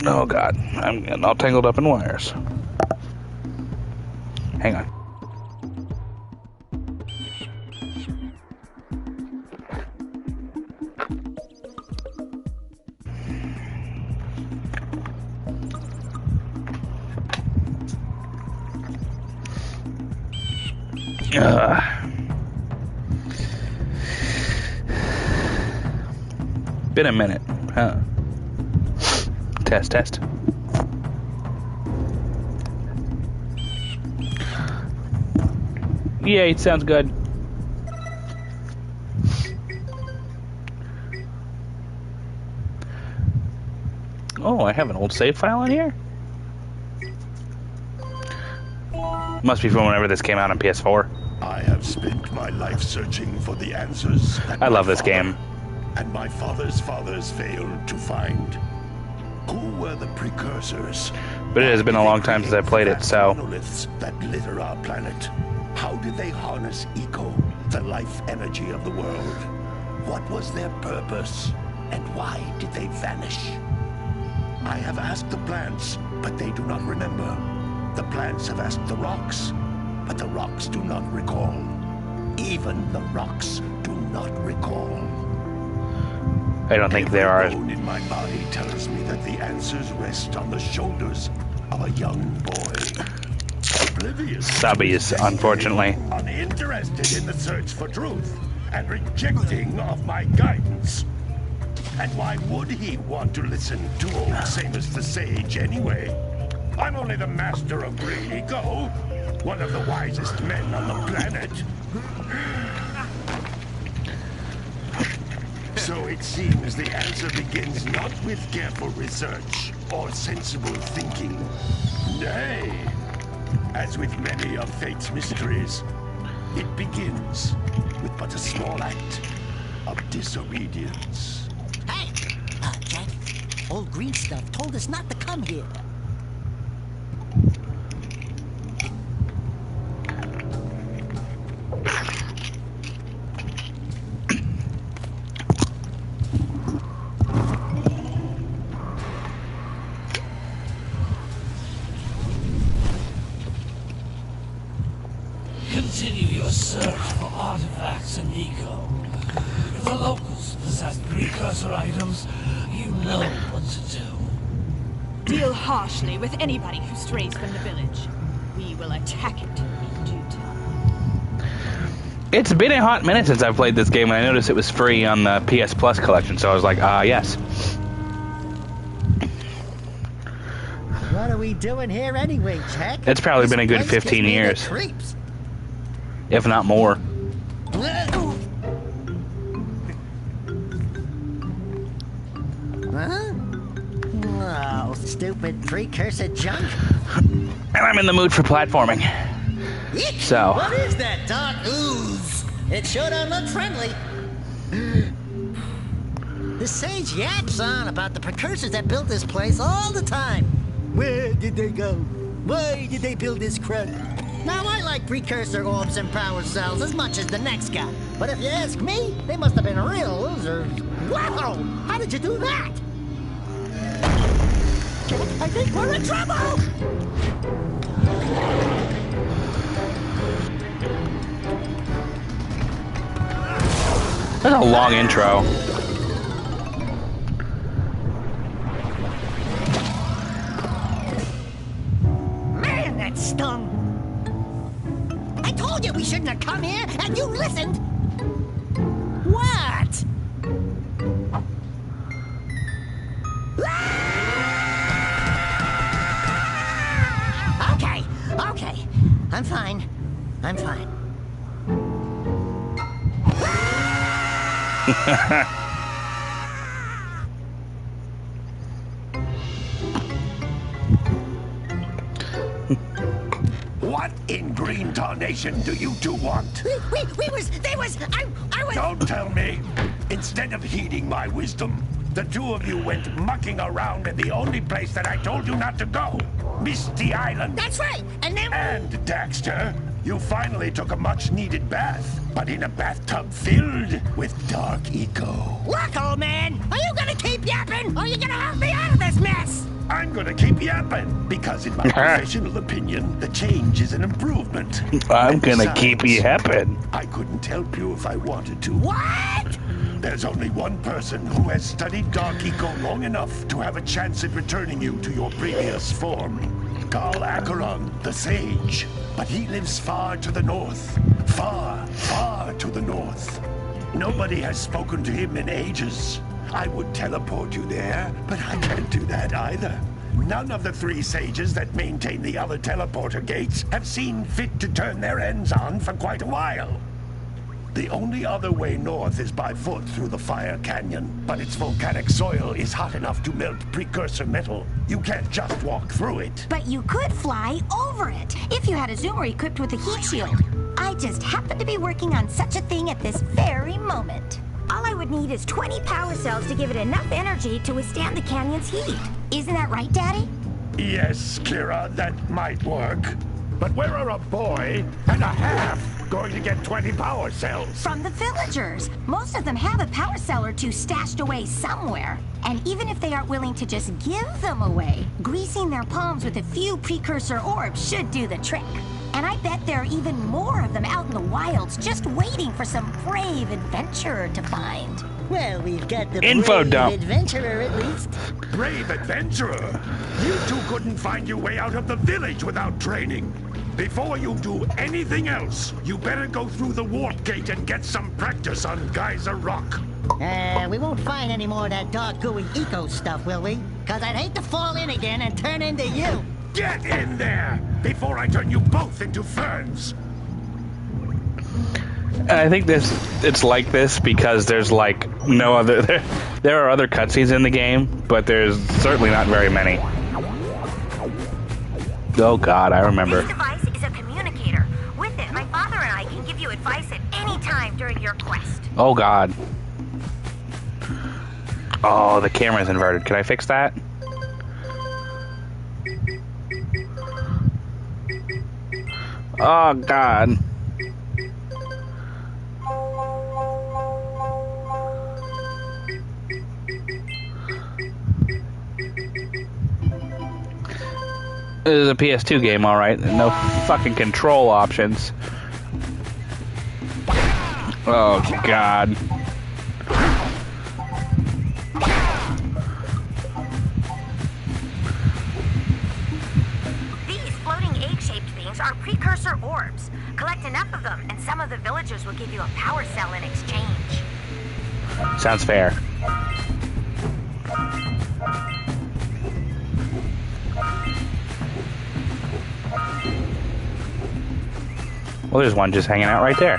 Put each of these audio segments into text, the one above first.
Oh god, I'm getting all tangled up in wires. Hang on. Been a minute, huh? Test, test. Yay, it sounds good. Oh, I have an old save file in here? Must be from whenever this came out on PS4. I have spent my life searching for the answers that I love this father game. and my father's fathers failed to find. Who were the precursors? But it has been a long time since I played it, so... Monoliths that litter our planet. How did they harness eco, the life energy of the world? What was their purpose? And why did they vanish? I have asked the plants, but they do not remember. The plants have asked the rocks, but the rocks do not recall. Even the rocks do not recall. I don't think there are... Every bone in my body tells me that the answers rest on the shoulders of a young boy. Oblivious. Subbies, unfortunately. Uninterested in the search for truth and rejecting of my guidance. And why would he want to listen to old Samus the Sage anyway? I'm only the master of green eco, one of the wisest men on the planet. So it seems the answer begins not with careful research or sensible thinking. Nay, as with many of fate's mysteries, it begins with but a small act of disobedience. Hey, Jack, old green stuff told us not to come here. Continue your search for artifacts and eco. If the locals possess precursor items, you know what to do. Deal harshly with anybody who strays from the village. We will attack it in due time. It's been a hot minute since I've played this game, and I noticed it was free on the PS Plus collection, so I was like, yes. What are we doing here anyway, Jack? It's probably been a good 15 years. Creeps. If not more. Huh? Oh, stupid precursor junk. And I'm in the mood for platforming. So. What is that dark ooze? It sure don't look friendly. The sage yaps on about the precursors that built this place all the time. Where did they go? Why did they build this crud? Now, I like precursor orbs and power cells as much as the next guy. But if you ask me, they must have been real losers. Wow! How did you do that? I think we're in trouble! That's a long intro. Man, that stung! I told you we shouldn't have come here, and you listened! What? Okay. I'm fine. I'm fine. What in green tarnation do you two want? I was... Don't tell me. Instead of heeding my wisdom, the two of you went mucking around in the only place that I told you not to go. Misty Island. That's right, and then... And, Daxter, you finally took a much-needed bath, but in a bathtub filled with dark eco. Look, old man, are you gonna keep yapping, or are you gonna help me out of this mess? I'm gonna keep yapping, because in my professional opinion, the change is an improvement. I'm And gonna besides, keep you happy. I couldn't help you if I wanted to. What? There's only one person who has studied Dark Eco long enough to have a chance at returning you to your previous form. Carl Acheron, the Sage. But he lives far to the north. Far, far to the north. Nobody has spoken to him in ages. I would teleport you there, but I can't do that either. None of the 3 sages that maintain the other teleporter gates have seen fit to turn their ends on for quite a while. The only other way north is by foot through the Fire Canyon, but its volcanic soil is hot enough to melt precursor metal. You can't just walk through it. But you could fly over it, if you had a zoomer equipped with a heat shield. I just happen to be working on such a thing at this very moment. All I would need is 20 power cells to give it enough energy to withstand the canyon's heat. Isn't that right, Daddy? Yes, Kira, that might work. But where are a boy and a half going to get 20 power cells? From the villagers. Most of them have a power cell or 2 stashed away somewhere. And even if they aren't willing to just give them away, greasing their palms with a few precursor orbs should do the trick. And I bet there are even more of them out in the wilds just waiting for some brave adventurer to find. Well, we've got the Info brave dump. adventurer at least. Brave adventurer! You 2 couldn't find your way out of the village without training. Before you do anything else, you better go through the warp gate and get some practice on Geyser Rock. We won't find any more of that dark gooey eco stuff, will we? Cause I'd hate to fall in again and turn into you. Get in there before I turn you both into ferns. And I think it's like this because there's like no other. There are other cutscenes in the game, but there's certainly not very many. Oh God, I remember. This device is a communicator. With it, my father and I can give you advice at any time during your quest. Oh God. Oh, the camera's inverted. Can I fix that? Oh God. This is a PS2 game, alright. No fucking control options. Oh God. These floating egg-shaped things are precursor orbs. Collect enough of them, and some of the villagers will give you a power cell in exchange. Sounds fair. Well, there's one just hanging out right there.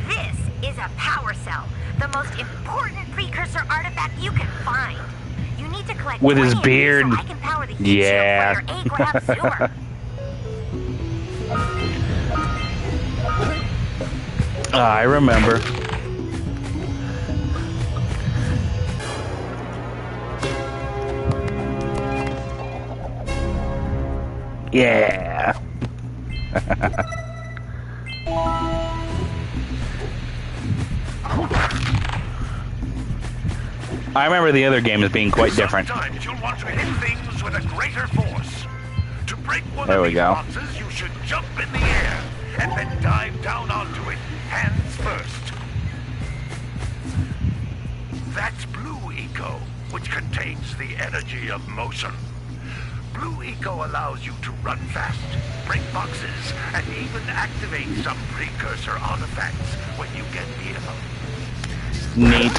This is a power cell, the most important precursor artifact you can find. You need to collect With his 20 of these beard. so I can power the heat Yeah. shield for your egg lab zoomer. I remember. Yeah. I remember the other game as being quite different. Sometimes you'll want to hit things with a greater force. To break one There of we these go. boxes, you should jump in the air and then dive down onto it, hands first. That's Blue Eco, which contains the energy of motion. Blue Eco allows you to run fast, break boxes, and even activate some precursor artifacts when you get near them. Neat.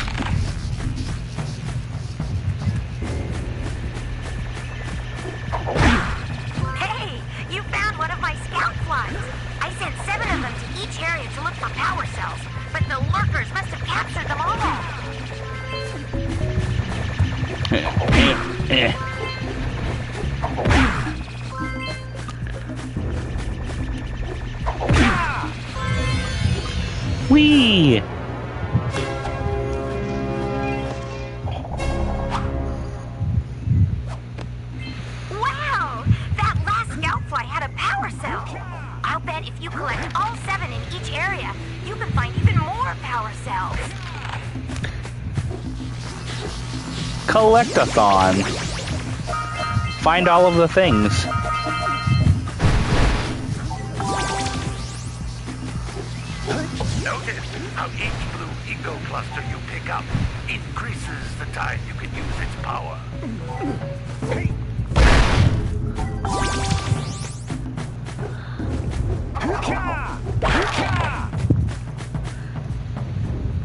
Hey, you found one of my scout flies. I sent 7 of them to each area to look for power cells, but the lurkers must have captured them all. Whee! Wow! That last scout fly had a power cell. I'll bet if you collect all 7 in each area, you can find even more power cells. Collectathon. Find all of the things. Notice how each blue eco cluster you pick up increases the time you can use its power.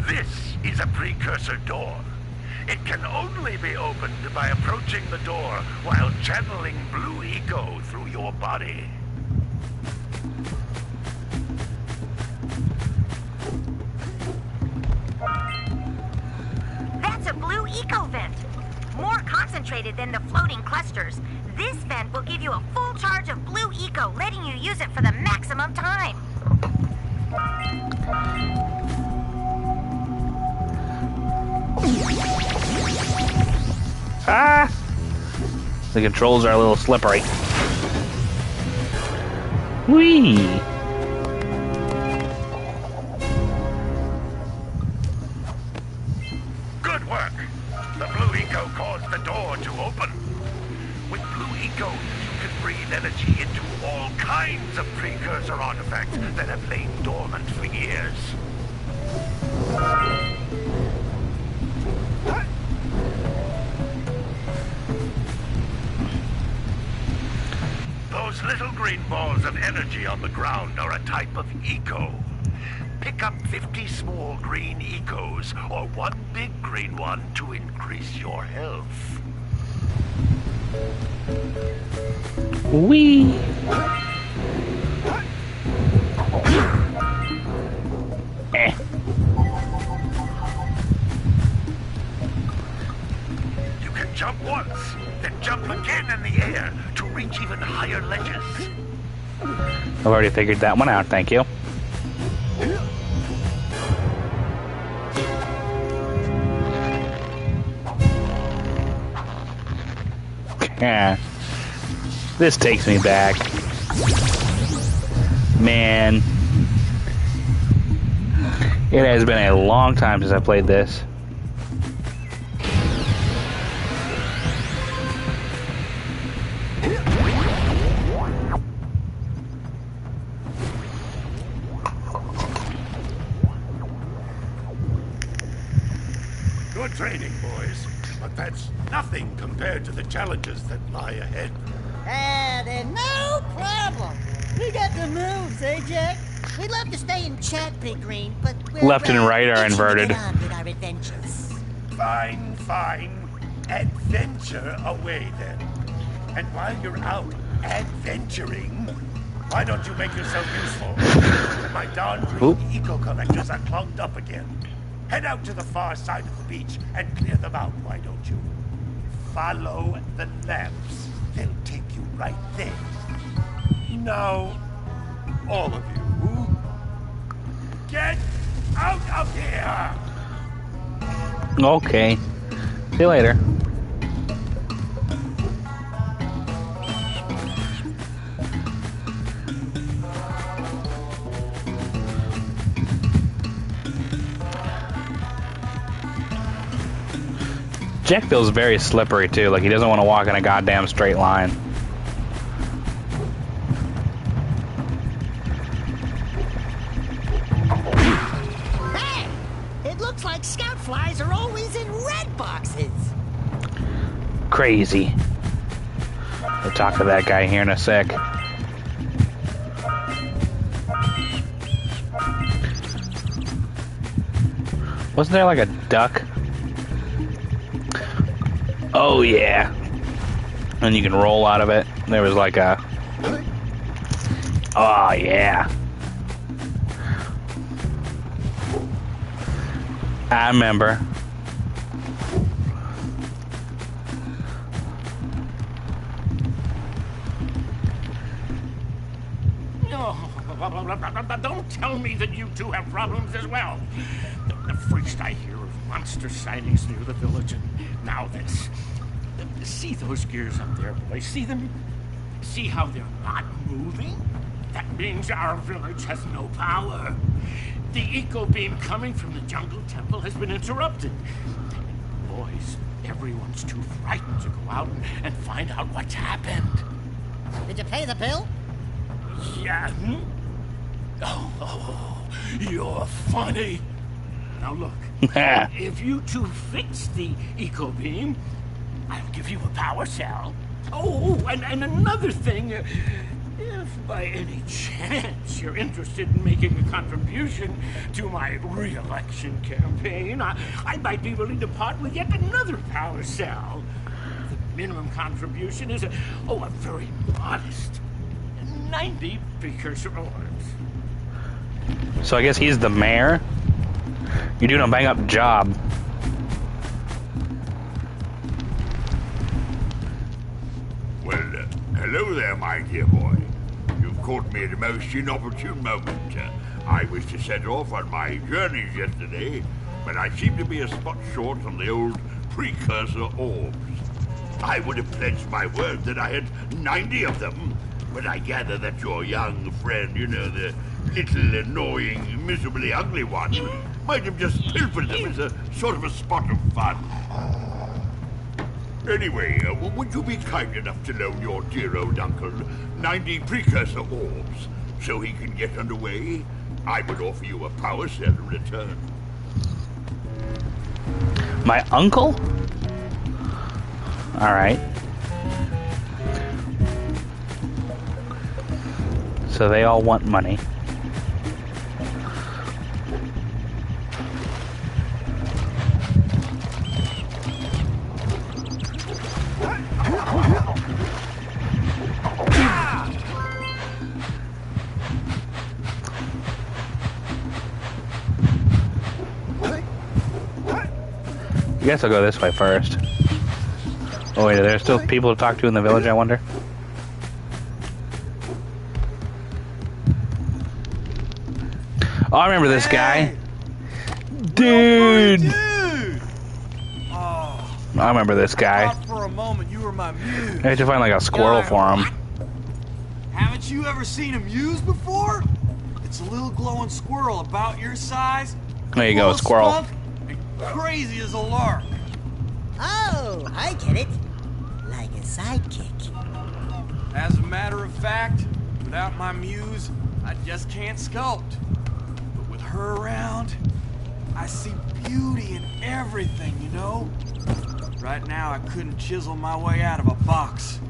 This is a precursor door. It can only be opened by approaching the door while channeling blue eco through your body. That's a blue eco vent. More concentrated than the floating clusters. This vent will give you a full charge of blue eco, letting you use it for the maximum time. Ah! The controls are a little slippery. Whee! Good work! The blue eco caused the door to open. With blue eco, you can breathe energy into all kinds of precursor artifacts that have lain dormant for years. Those little green balls of energy on the ground are a type of eco. Pick up 50 small green ecos, or one big green one to increase your health. Whee! Eh. You can jump once, then jump again in the air to reach even higher ledges. I've already figured that one out, thank you. Yeah. This takes me back. Man. It has been a long time since I played this. Good training, boys. But that's nothing compared to the challenges that lie ahead. Then no problem. We got the moves, eh, Jack? We'd love to stay and chat, Big Green, but we're Left and right are itching to inverted. get on with our adventures. Fine, fine. Adventure away, then. And while you're out adventuring, why don't you make yourself useful? My darn green eco collectors are clogged up again. Head out to the far side of the beach and clear them out, why don't you? Follow the lamps. They'll take you right there. Now, all of you, get out of here! Okay. See you later. Jack feels very slippery too, like he doesn't want to walk in a goddamn straight line. Hey! It looks like scout flies are always in red boxes. Crazy. We'll talk to that guy here in a sec. Wasn't there like a duck? Oh yeah. And you can roll out of it. There was like a... Oh yeah. I remember. Don't tell me that you two have problems as well. First I hear of monster sightings near the village, and now this. See those gears up there, boys? See them? See how they're not moving? That means our village has no power. The eco beam coming from the jungle temple has been interrupted. boys. Everyone's too frightened to go out and find out what's happened. Did you pay the bill? Yeah. Oh, you're funny. Now look, if you two fix the eco beam, I'll give you a power cell. Oh, and another thing, if by any chance you're interested in making a contribution to my re-election campaign, I might be willing to part with yet another power cell. The minimum contribution is a very modest 90 precursor orbs. So I guess he's the mayor? You're doing a bang-up job. Well, hello there, my dear boy. You've caught me at a most inopportune moment. I was to set off on my journeys yesterday, but I seem to be a spot short on the old precursor orbs. I would have pledged my word that I had 90 of them, but I gather that your young friend, you know, the little annoying, miserably ugly one, might have just pilfered them as a sort of a spot of fun. Anyway, would you be kind enough to loan your dear old uncle 90 precursor orbs so he can get underway? I would offer you a power cell in return. My uncle? Alright. So they all want money. I guess I'll go this way first. Oh wait, are there still people to talk to in the village, I wonder? Oh, I remember this guy. Dude! Oh, I remember this guy. thought for a moment you were my muse. I had to find like a squirrel for him. Haven't you ever seen a muse before? It's a little glowing squirrel about your size. There you go, full of squirrel. spunk, and crazy as a lark. Oh, I get it. Like a sidekick. As a matter of fact, without my muse, I just can't sculpt. But with her around, I see beauty in everything, you know? Right now, I couldn't chisel my way out of a box.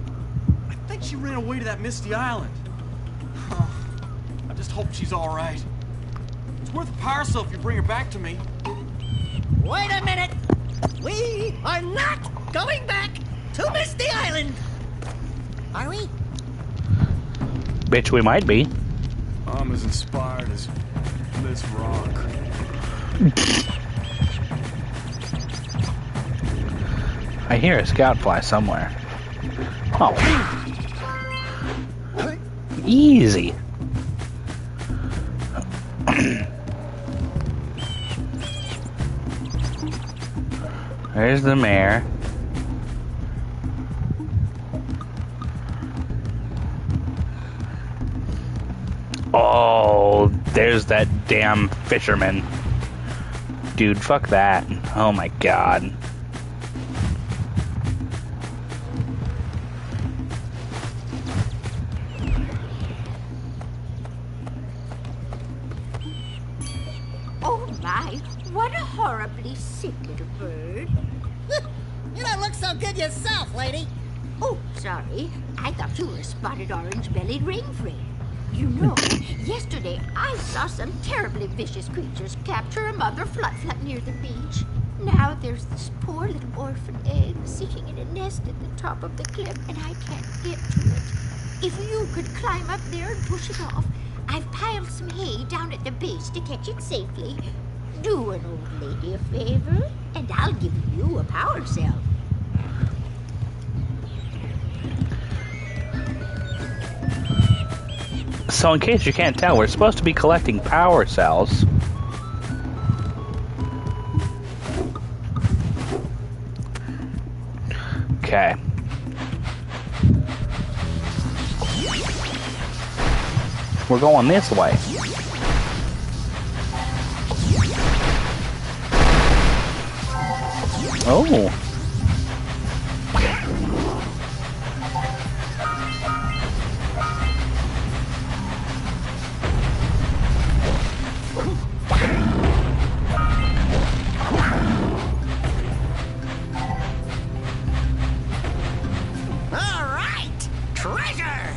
I think she ran away to that misty island. Huh. I just hope she's all right. It's worth a power cell if you bring her back to me. Wait a minute. We are not going back to Misty Island. Are we? Bitch, we might be. I'm as inspired as this rock. I hear a scout fly somewhere. Oh. Easy. There's the mayor. Oh, there's that damn fisherman. Dude, fuck that. Oh my god. Oh my, what a horribly sick little bird. You don't look so good yourself, lady. Oh, sorry. I thought you were a spotted orange-bellied rainframe. You know, yesterday I saw some terribly vicious creatures capture a mother flut-flut near the beach. Now there's this poor little orphan egg sitting in a nest at the top of the cliff, and I can't get to it. If you could climb up there and push it off, I've piled some hay down at the base to catch it safely. Do an old lady a favor, and I'll give you a power cell. So in case you can't tell, we're supposed to be collecting power cells. Okay. We're going this way. Oh. All right, treasure.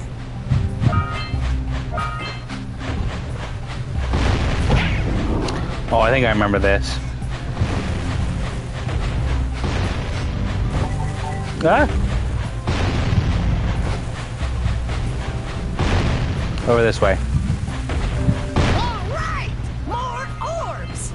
Oh, I think I remember this. Ah. Over this way. All right, more orbs.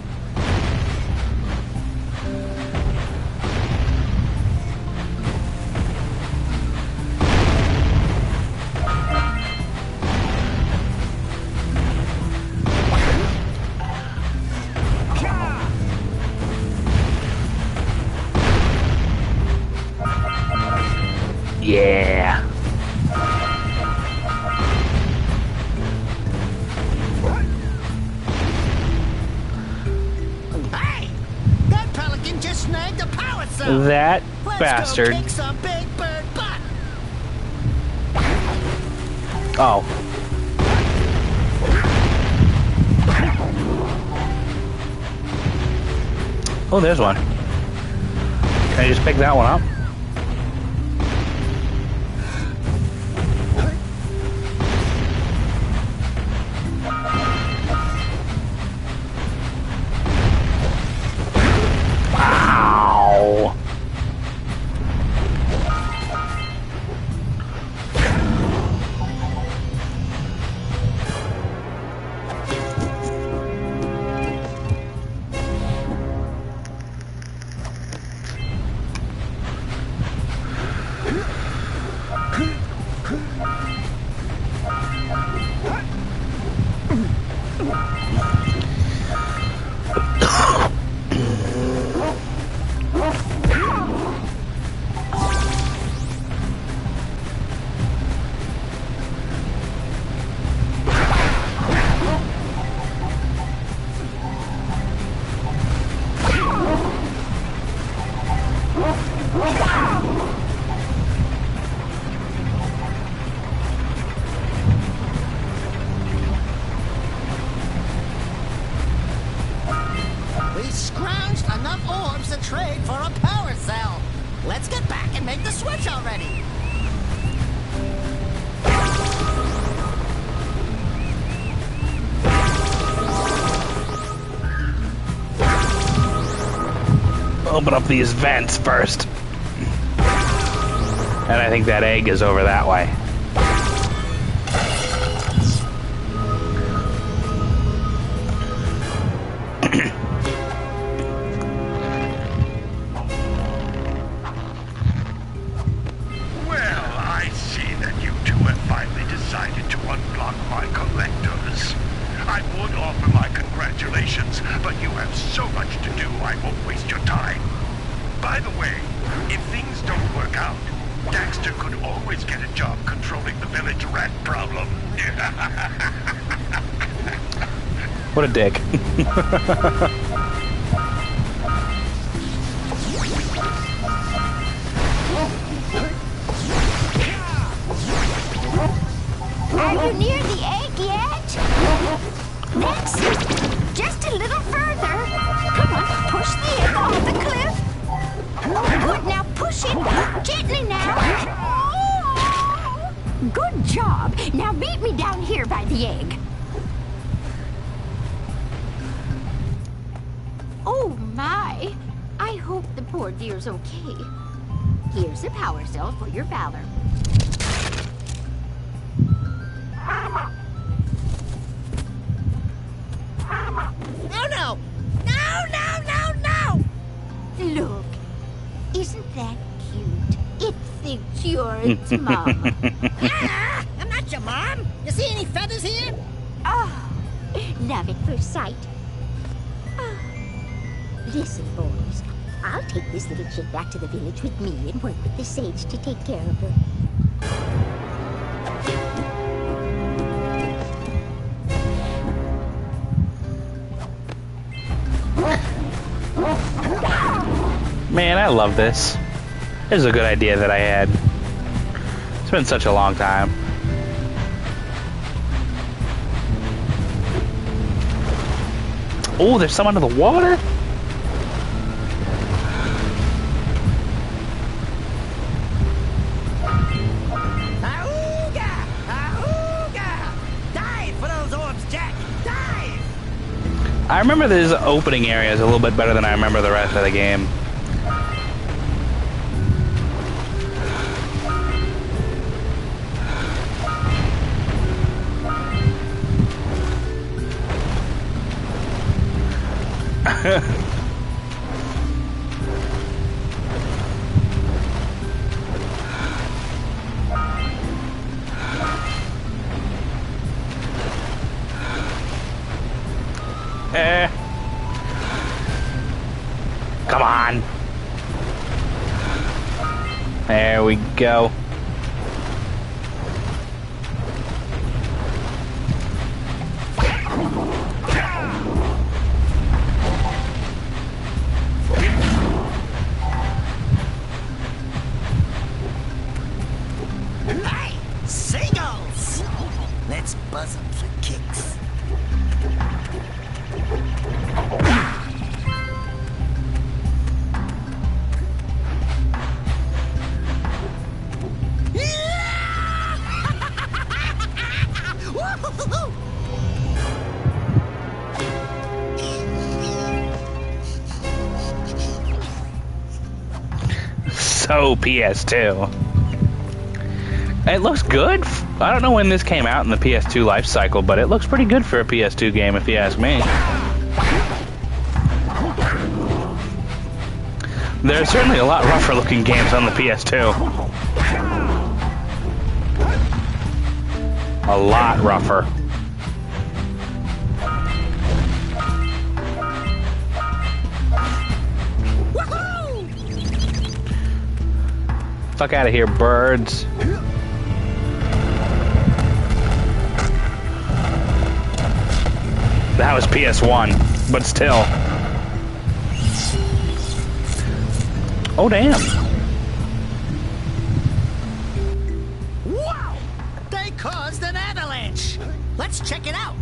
Yeah. Hey, that pelican just snagged a power cell. That Let's bastard. go kick some big bird butt. Oh. Oh, there's one. Can I just pick that one up? Ow. We scrounged enough orbs to trade for a power cell. Let's get back and make the switch already. Open up these vents first. And I think that egg is over that way. Well, I see that you two have finally decided to unblock my collectors. I would offer my congratulations, but you have so much to do, I won't waste your time. By the way, if things don't work out, Daxter could always get a job controlling the village rat problem. What a dick. Are you near the egg yet? That's it. Just a little further. Come on, push the egg off the cliff. Good, now push it. Gently now. Good job. Now meet me down here by the egg. Oh my. I hope the poor dear's okay. Here's a power cell for your valor. No, no! No, no, no, no! Look, isn't that cute? It thinks you're its mom. Ah, I'm not your mom. You see any feathers here? Oh, love at first sight. Oh. Listen, boys. I'll take this little chick back to the village with me and work with the sage to take care of her. Man, I love this. This is a good idea that I had. It's been such a long time. Oh, there's some under the water? Ahooga! Ahooga! Dive for those orbs, Jak! Dive! I remember these opening areas a little bit better than I remember the rest of the game. Come on. There we go. Hey, seagulls! Let's buzz them for kicks. So PS2. It looks good. I don't know when this came out in the PS2 life cycle, but it looks pretty good for a PS2 game if you ask me. There's certainly a lot rougher looking games on the PS2. A lot rougher. Fuck out of here, birds. That was PS1, but still. Oh, damn. Wow! They caused an avalanche! Let's check it out!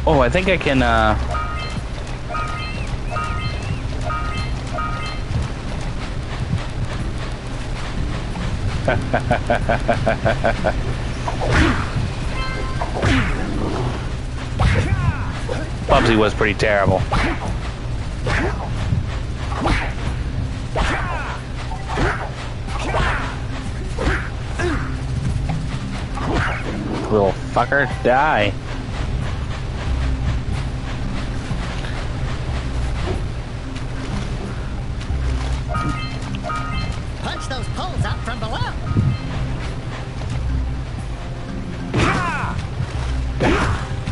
Oh, I think I can, Bubsy was pretty terrible. Little fucker, die. Punch those poles out from below!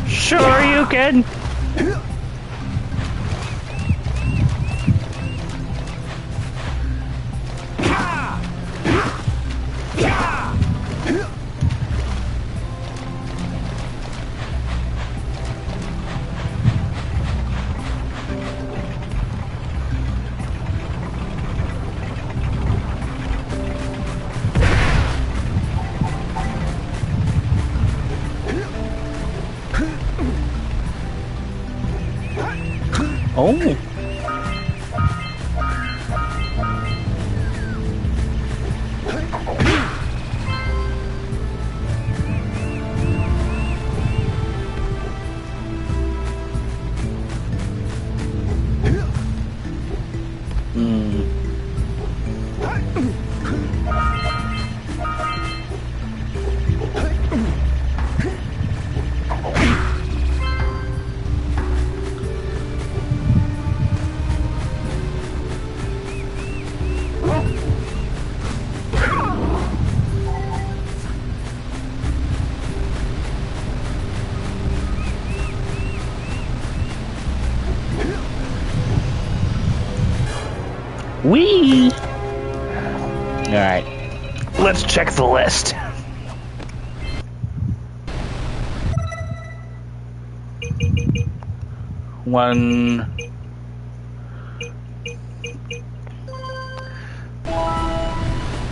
Sure you can. Oh. Whee! Alright. Let's check the list. One...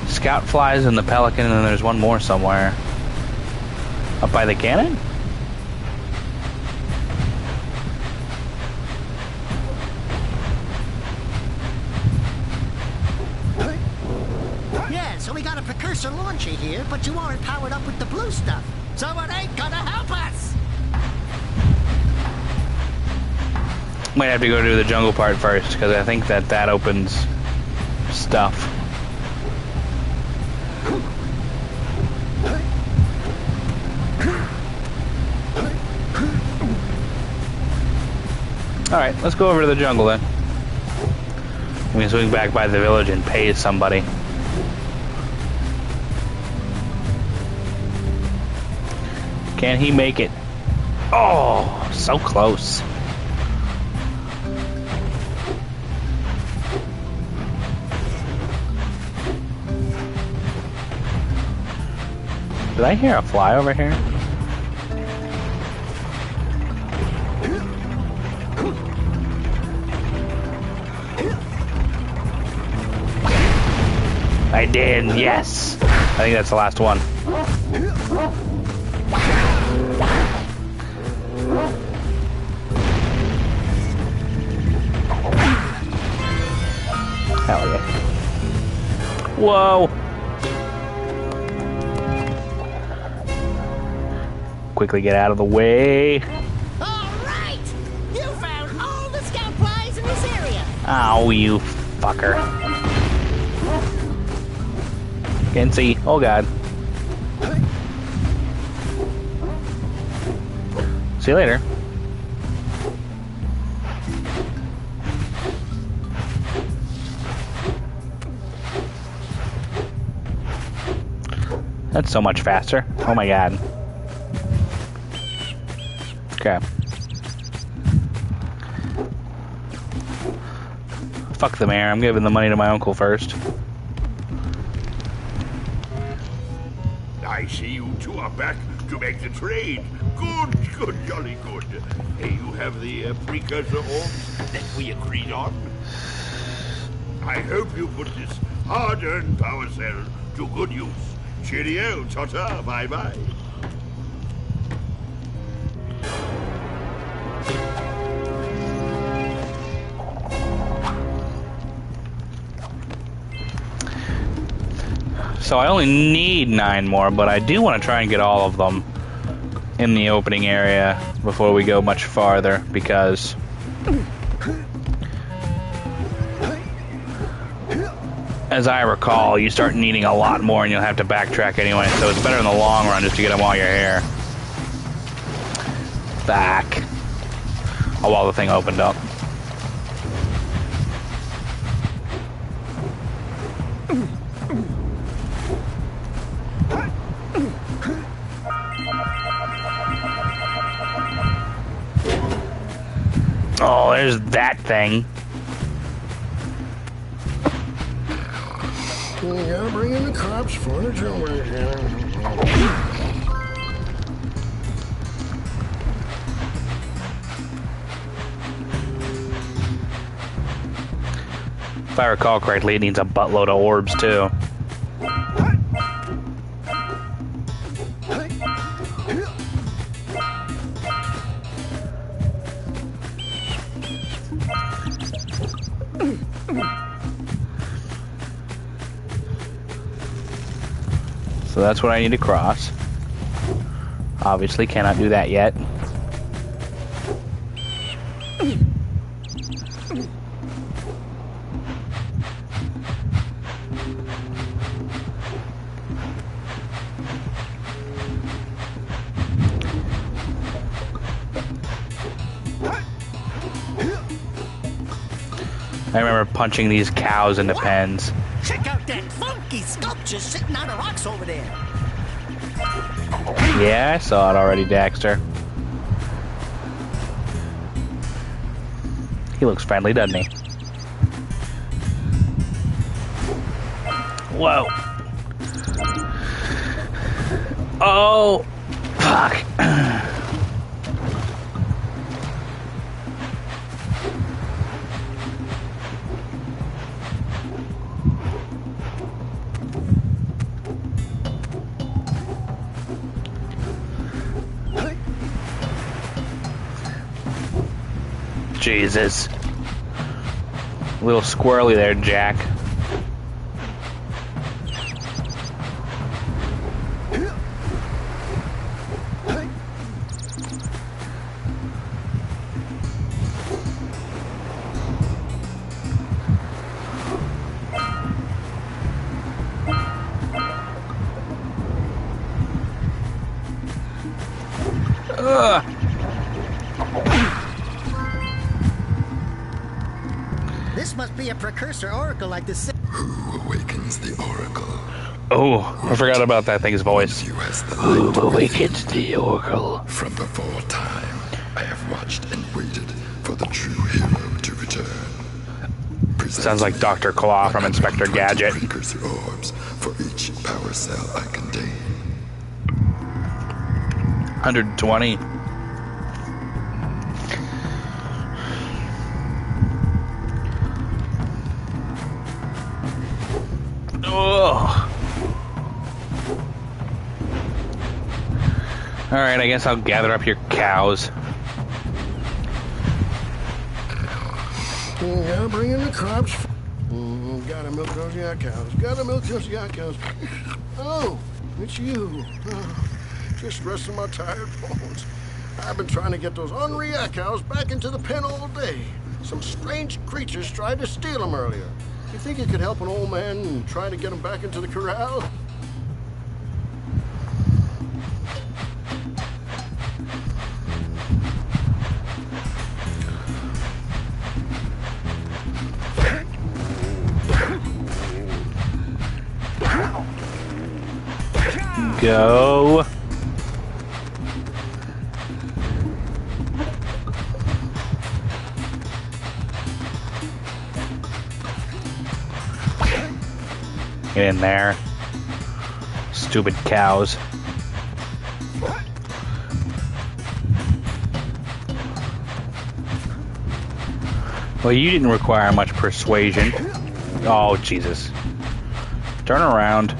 Scout flies and the Pelican, and then there's one more somewhere. Up by the cannon? Yeah, so we got a precursor launcher here, but you aren't powered up with the blue stuff. So it ain't gonna help us! Might have to go do the jungle part first, because I think that opens stuff. Alright, let's go over to the jungle then. We can swing back by the village and pay somebody. Can he make it? Oh, so close. Did I hear a fly over here? I did, yes! I think that's the last one. Hell yeah. Whoa! Quickly get out of the way. Alright! You found all the scout flies in this area! Ow, you fucker. Can't see. Oh god. See you later. That's so much faster. Oh my god. Okay. Fuck the mayor. I'm giving the money to my uncle first. I see you two are back to make the trade. Good, good, jolly good. Hey, you have the precursor orbs that we agreed on? I hope you put this hard-earned power cell to good use. Cheerio, ta-ta, bye-bye. So I only need 9 more, but I do want to try and get all of them in the opening area before we go much farther, because as I recall, you start needing a lot more and you'll have to backtrack anyway, so it's better in the long run just to get them while you're here. Back. Oh, while the thing opened up. Oh, there's that thing. You gotta bring in the cops for the jailbreak. If I recall correctly, it needs a buttload of orbs too. So that's what I need to cross. Obviously cannot do that yet. I remember punching these cows into pens. Check out that funky sculpture sitting on the rocks over there. Yeah, I saw it already, Daxter. He looks friendly, doesn't he? Whoa. Oh, fuck. Jesus. A little squirrely there, Jak. This must be a precursor oracle like the... Who awakens the oracle? Oh, I forgot about that thing's voice. You as the Who awakens the oracle? From before time, I have watched and waited for the true hero to return. Sounds like Dr. Claw from Inspector Gadget. Precursor orbs for each power cell I contain. 120. Alright, I guess I'll gather up your cows. Yeah, bring in the crops. Gotta milk those yak cows. Gotta milk those yak cows. Oh, it's you. Just resting my tired bones. I've been trying to get those ornery yak cows back into the pen all day. Some strange creatures tried to steal them earlier. You think you could help an old man trying to get them back into the corral? Go. Get in there. Stupid cows. Well, you didn't require much persuasion. Oh, Jesus. Turn around.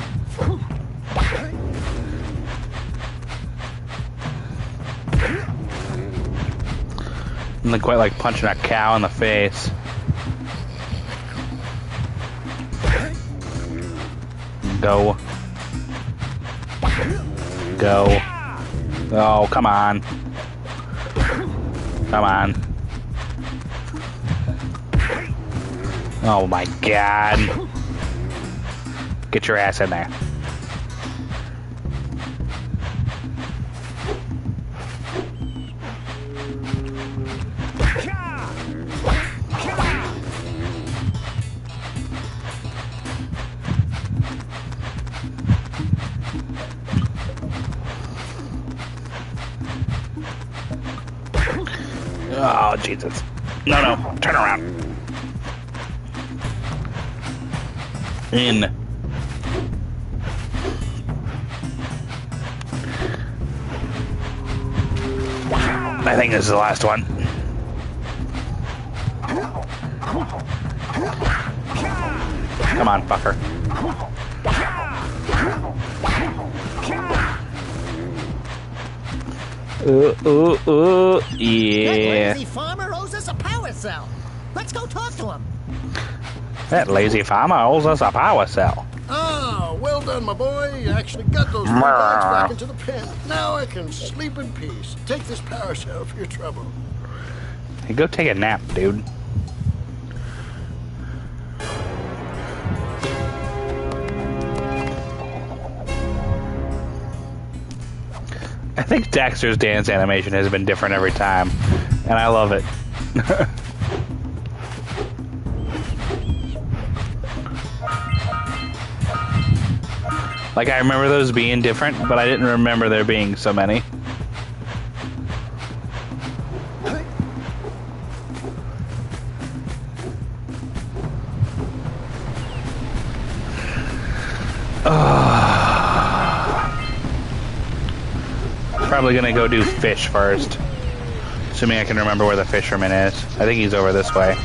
Doesn't quite like punching a cow in the face. Go. Go. Oh, come on. Come on. Oh my God. Get your ass in there. Oh, Jesus. No, no. Turn around. In. I think this is the last one. Come on, fucker. Yeah. That lazy farmer owes us a power cell. Let's go talk to him. That lazy farmer owes us a power cell. Oh, well done, my boy. You actually got those three bags back into the pen. Now I can sleep in peace. Take this power cell for your trouble. Hey, go take a nap, dude. I think Daxter's dance animation has been different every time, and I love it. Like, I remember those being different, but I didn't remember there being so many. probably gonna go do fish first. Assuming I can remember where the fisherman is. I think he's over this way.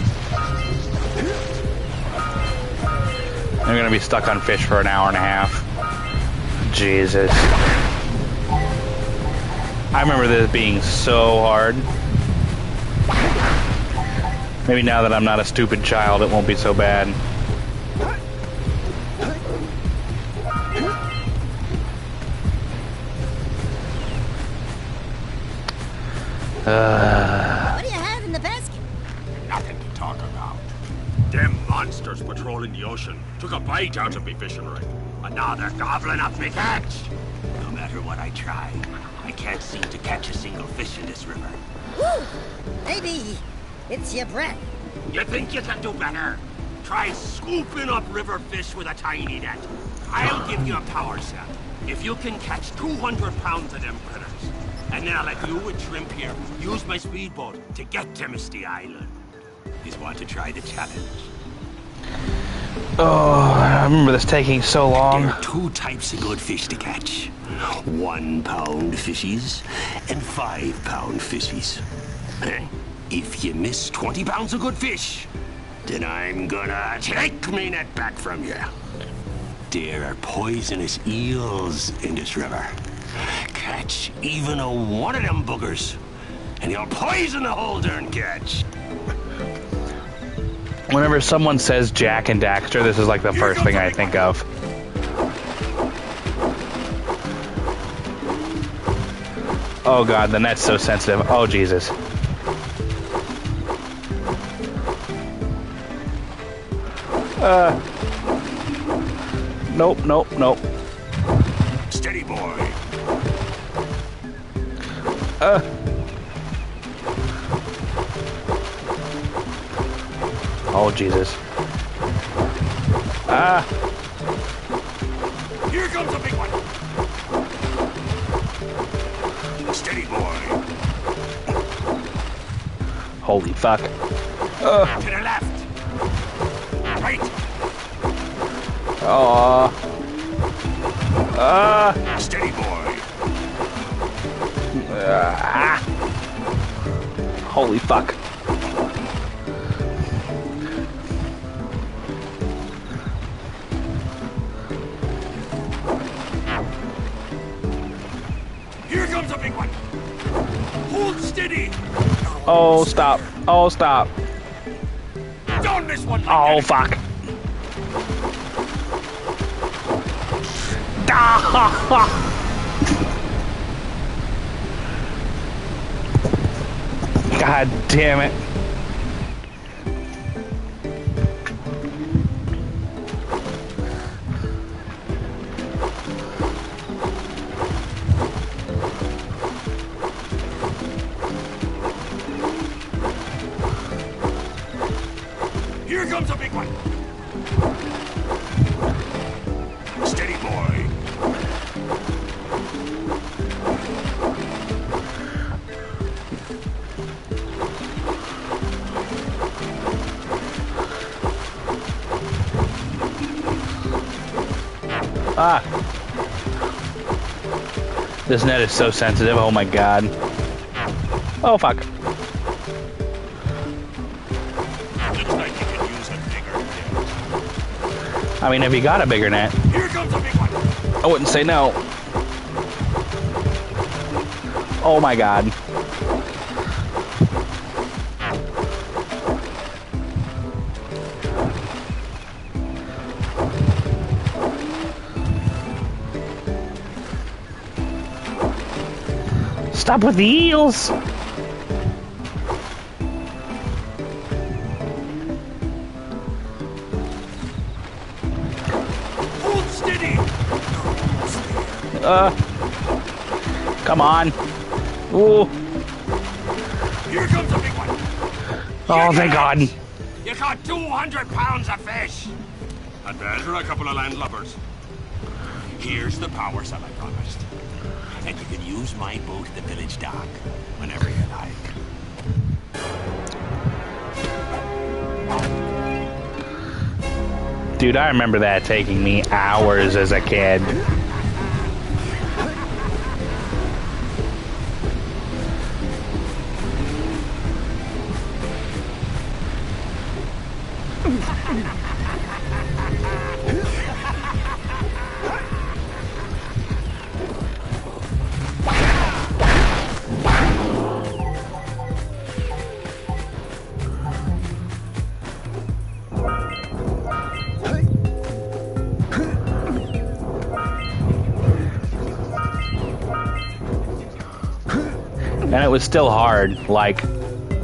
I'm gonna be stuck on fish for an hour and a half. Jesus. I remember this being so hard. Maybe now that I'm not a stupid child, it won't be so bad. What do you have in the basket? Nothing to talk about. Them monsters patrolling the ocean took a bite out of me fishing rig. And now they're gobbling up me catch. No matter what I try, I can't seem to catch a single fish in this river. Woo! Maybe it's your breath. You think you can do better? Try scooping up river fish with a tiny net. I'll give you a power cell if you can catch 200 pounds of them critters. And then I'll let you and Shrimp here use my speedboat to get to Misty Island. You want to try the challenge? Oh, I remember this taking so long. There are two types of good fish to catch. 1 pound fishies and 5 pound fishies. If you miss 20 pounds of good fish, then I'm gonna take me net back from you. There are poisonous eels in this river. Catch even one of them boogers, and you'll poison the whole darn catch. Whenever someone says Jak and Daxter, this is like the first thing I think of. Oh god, the net's so sensitive. Oh Jesus. Nope, nope, nope. Steady, boy. Oh Jesus. Here comes a big one. Steady, boy. Holy fuck. To the left. Right. Steady, boy. Holy fuck. Here comes a big one. Hold steady. Oh, stop. Oh, stop. Don't miss one. Oh, fuck. God damn it. Here comes a big one. Steady, boy. Ah. This net is so sensitive. Oh my god. Oh fuck. Looks like you could use a bigger net. I mean, if you got a bigger net, Here comes a big one. I wouldn't say no. Oh my god. Stop with the eels! Hold steady. Come on. Ooh. Here comes a big one. Oh, thank God. You caught 200 pounds of fish. Not bad for a couple of landlubbers. Here's the power cell I promised. And you can use my boat at the village dock whenever you like. Dude, I remember that taking me hours as a kid. And it was still hard. Like,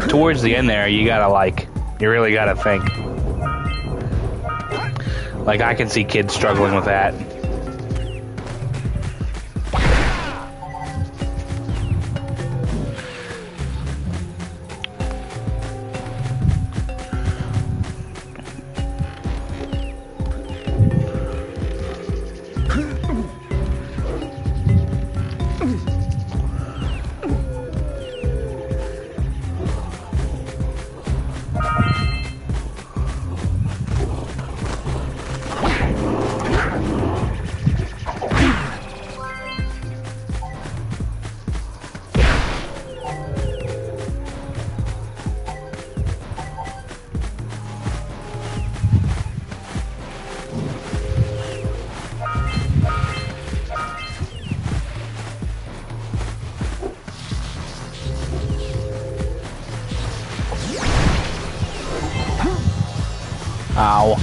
towards the end there, you really gotta think. Like, I can see kids struggling with that. Ow.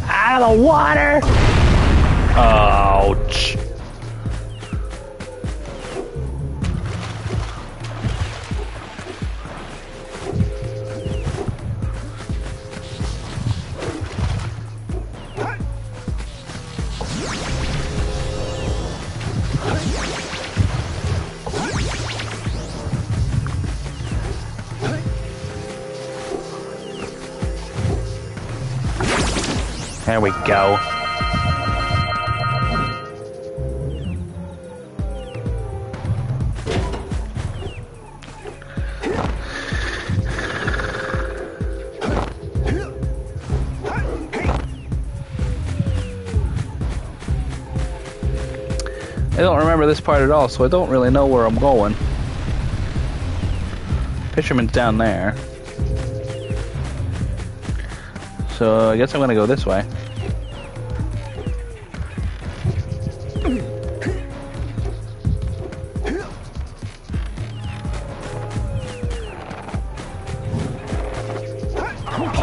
Out of the water! Ouch. There we go. I don't remember this part at all, so I don't really know where I'm going. Fisherman's down there. So I guess I'm gonna go this way.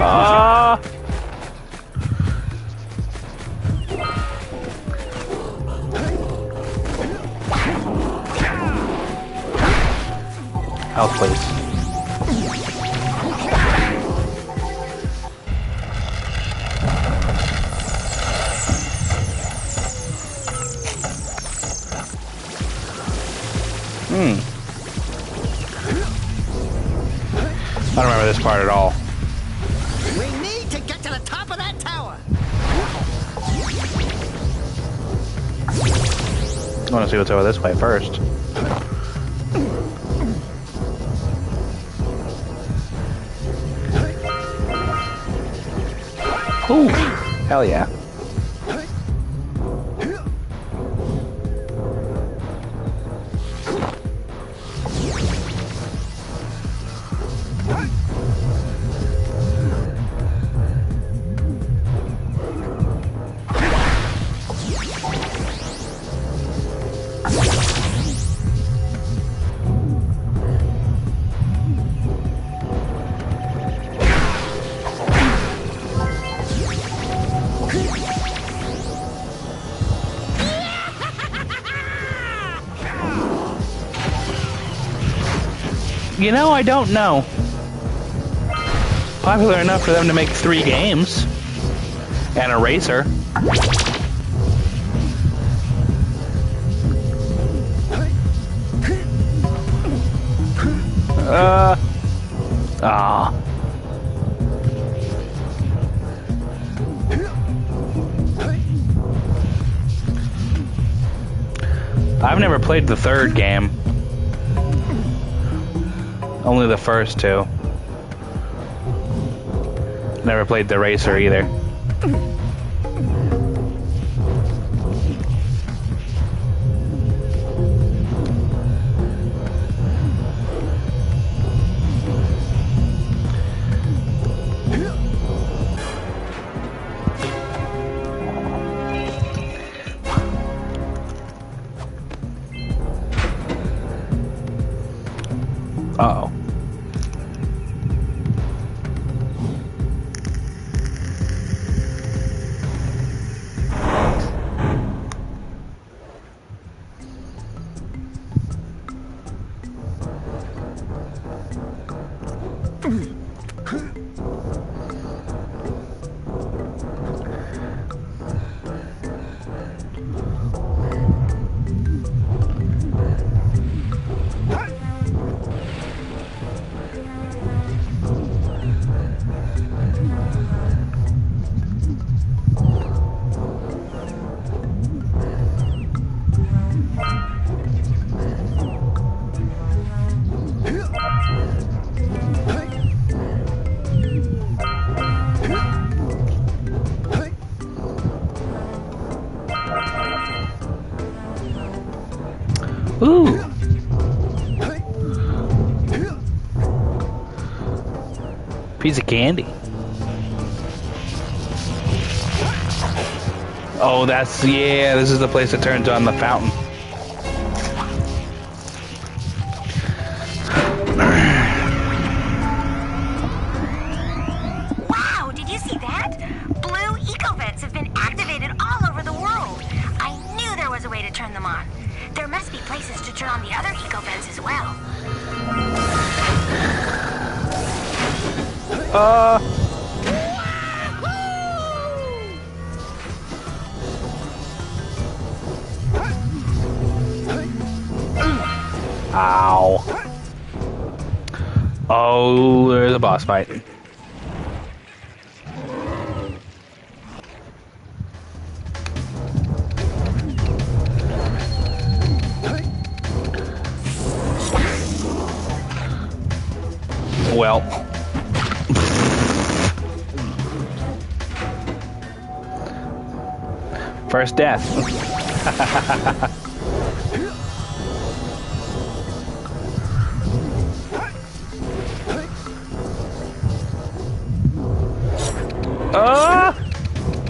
Ah! Health, please. I don't remember this part at all. We need to get to the top of that tower. I want to see what's over this way first. Ooh, hell yeah. You know, I don't know. Popular enough for them to make 3 games. And a racer. I've never played the 3rd game. Only the first 2. Never played the racer either. Piece of candy. Oh, yeah, this is the place that turns on the fountain. Wow, did you see that? Blue eco-vents have been activated all over the world. I knew there was a way to turn them on. There must be places to turn on the other eco-vents as well. Ow. Oh, there's a boss fight. Well. First death.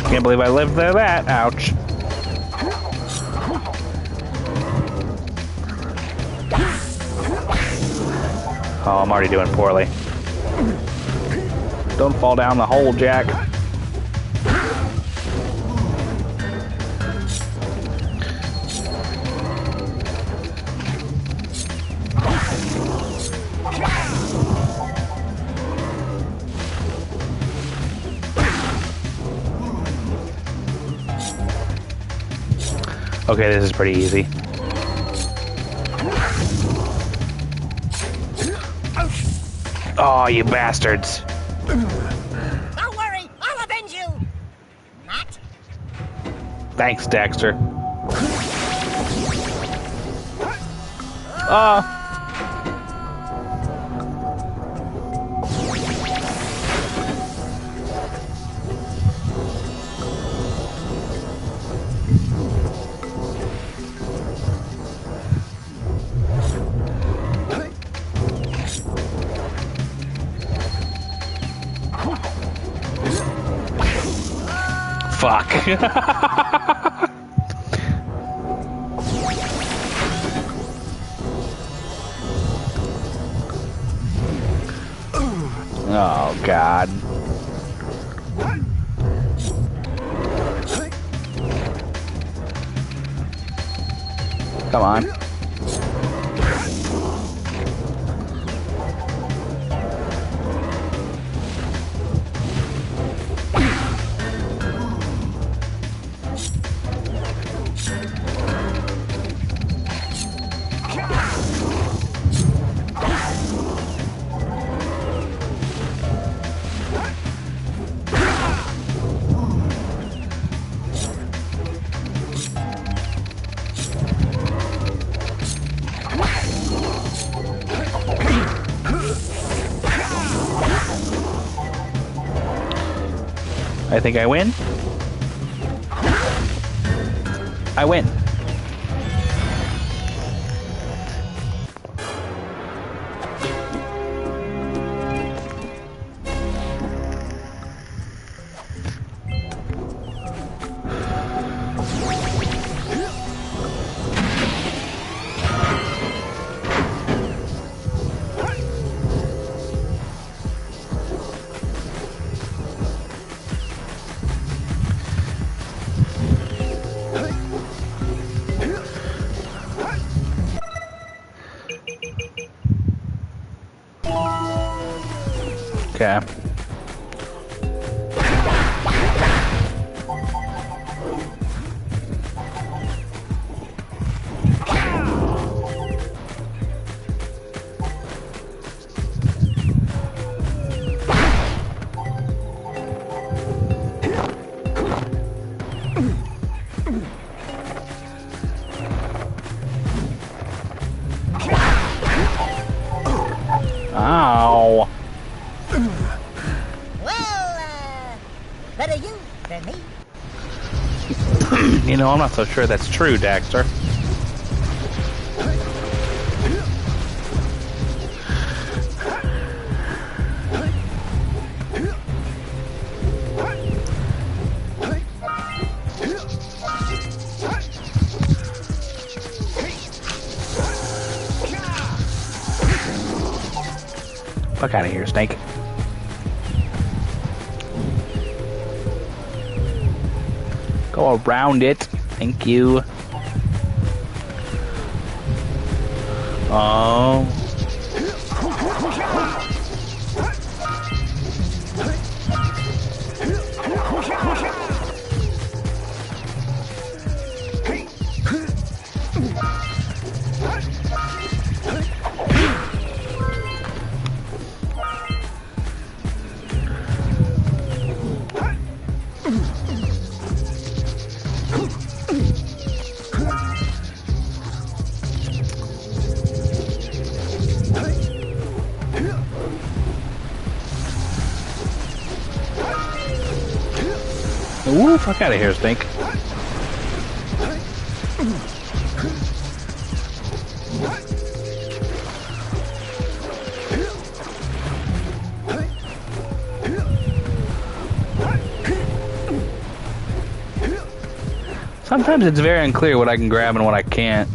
Can't believe I lived through that. Ouch. Oh, I'm already doing poorly. Don't fall down the hole, Jak. Okay, this is pretty easy. Oh, you bastards. Don't worry, I'll avenge you! Not? Thanks, Daxter. Fuck. Oh, God. Come on. I think I win. I win. Okay. Ow. Better you than me. You know, I'm not so sure that's true, Daxter. Fuck out of here, Snake. Go around it. Thank you. Oh. Ooh, fuck out of here, Stink. Sometimes it's very unclear what I can grab and what I can't.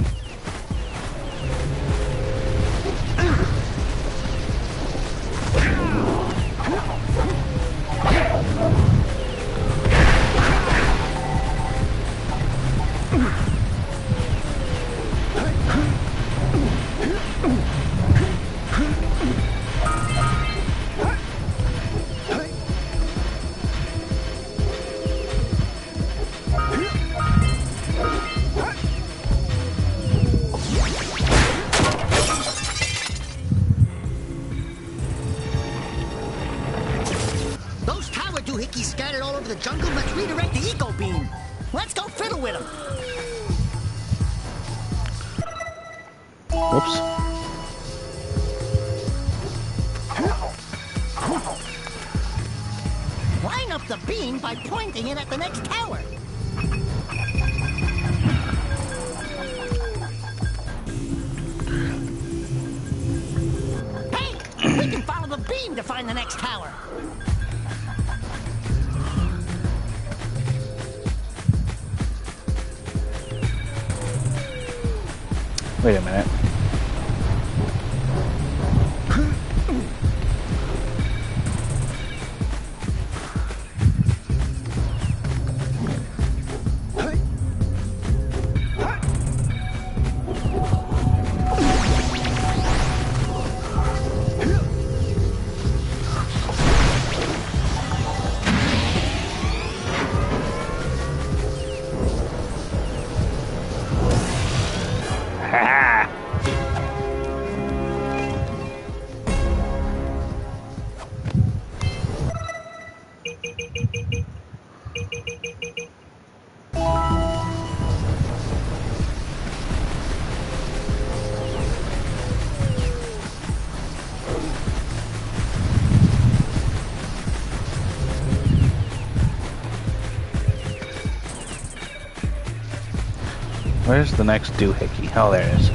Scattered all over the jungle. Let's redirect the eco beam. Let's go fiddle with them. Whoops. Line up the beam by pointing it at the next tower. Hey, we can follow the beam to find the next tower. Wait a minute. Where's the next doohickey? Oh, there it is.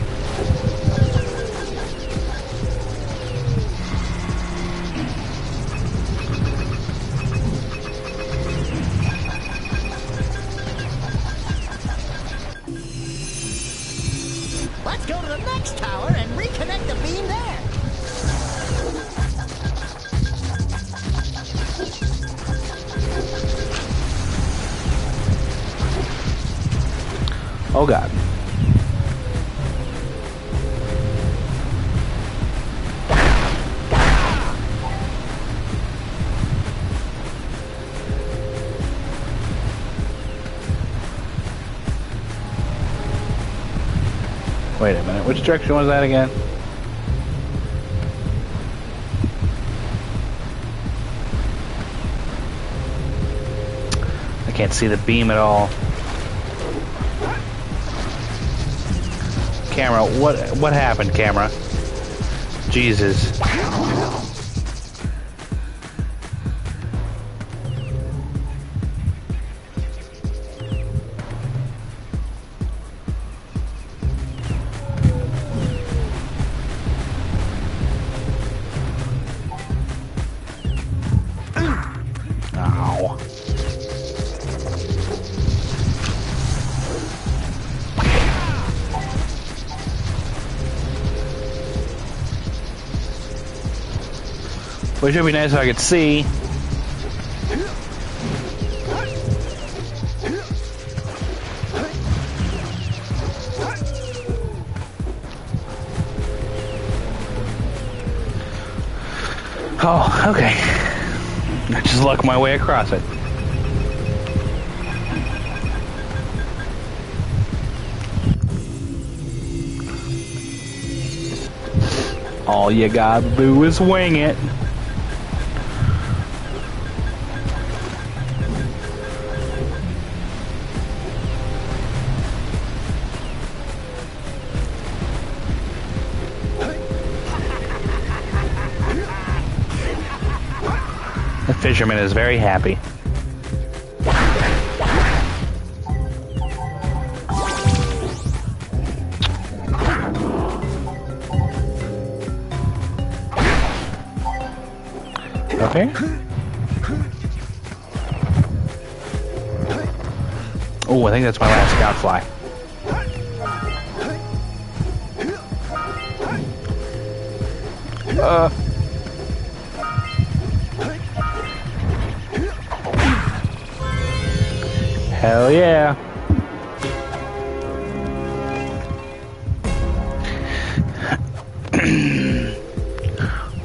Let's go to the next tower and reconnect the beam there. Oh God. Wait a minute, which direction was that again? I can't see the beam at all. Camera, what happened, camera? Jesus. Ow. Which would be nice if I could see. Oh, okay. I just luck my way across it. All you gotta do is wing it. The fisherman is very happy. Okay. Oh, I think that's my last scout fly. Hell yeah.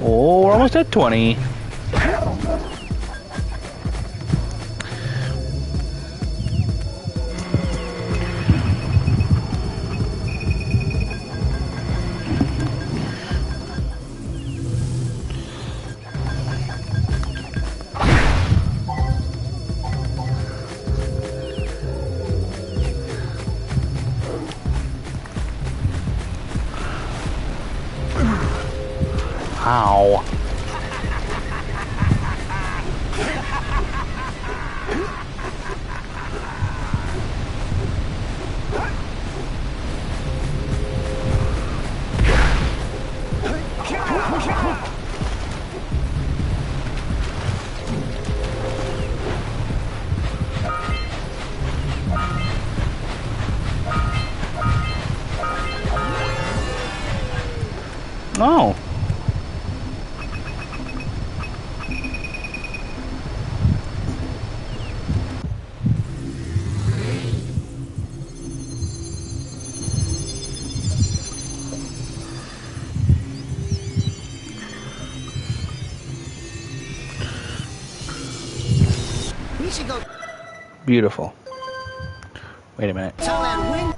Oh, we're almost at 20. Ow. Oh. We should go Beautiful. Wait a minute. tell that wind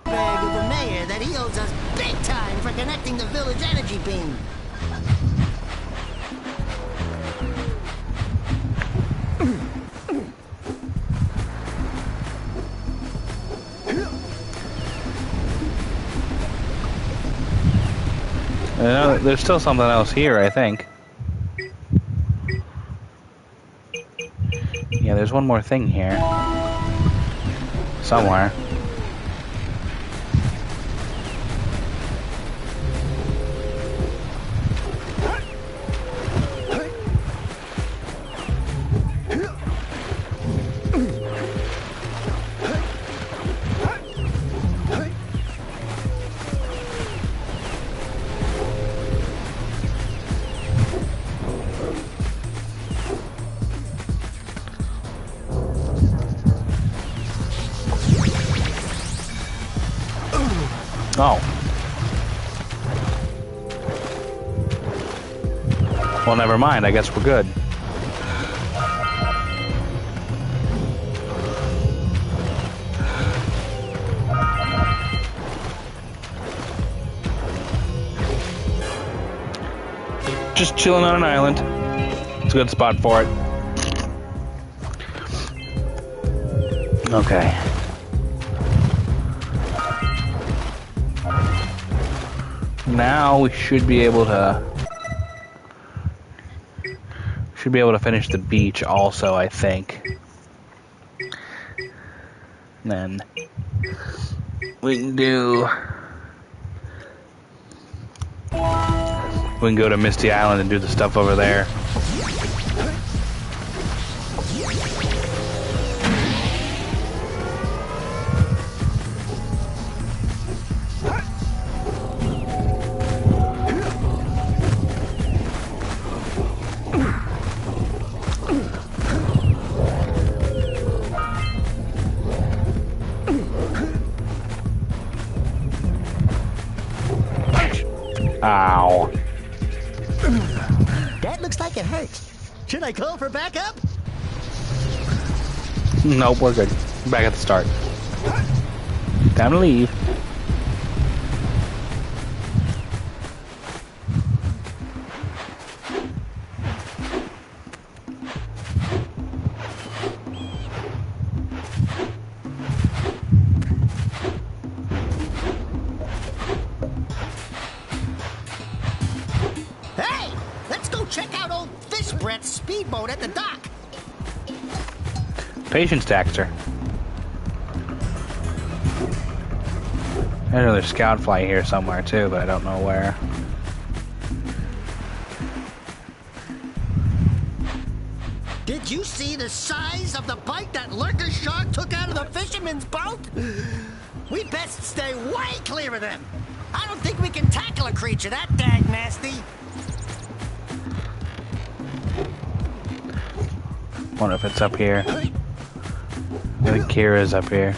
of the mayor that he owes us big time for connecting the village energy beam. There's still something else here, I think. Yeah, there's one more thing here. Somewhere. Oh. Well, never mind. I guess we're good. Just chilling on an island. It's a good spot for it. Okay. Now we should be able to finish the beach also, I think. And then we can go to Misty Island and do the stuff over there. Ow. That looks like it hurt. Should I call for backup? Nope, we're good. Back at the start. Time to leave. Hey! Let's go check out old Fish Brett's speedboat at the dock. Patience, Daxter. There's another scout flight here somewhere too, but I don't know where. Did you see the size of the bite that lurker shark took out of the fisherman's boat? We best stay way clear of them. I don't think we can tackle a creature that dag nasty. Wonder if it's up here. I think Kira's up here.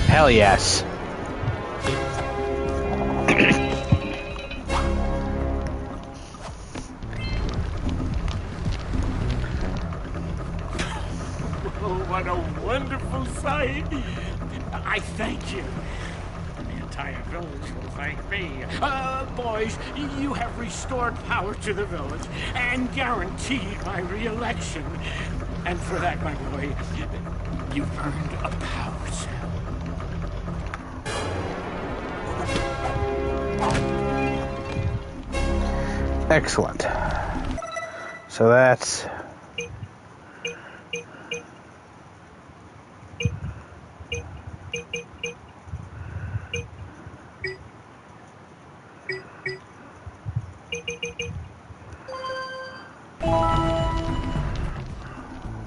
Hell yes. Oh, what a wonderful sight. I thank you. The entire village will thank me. Boys, you have restored power to the village and guaranteed my re-election. And for that, my boy, you've earned a power cell. Excellent. So that's...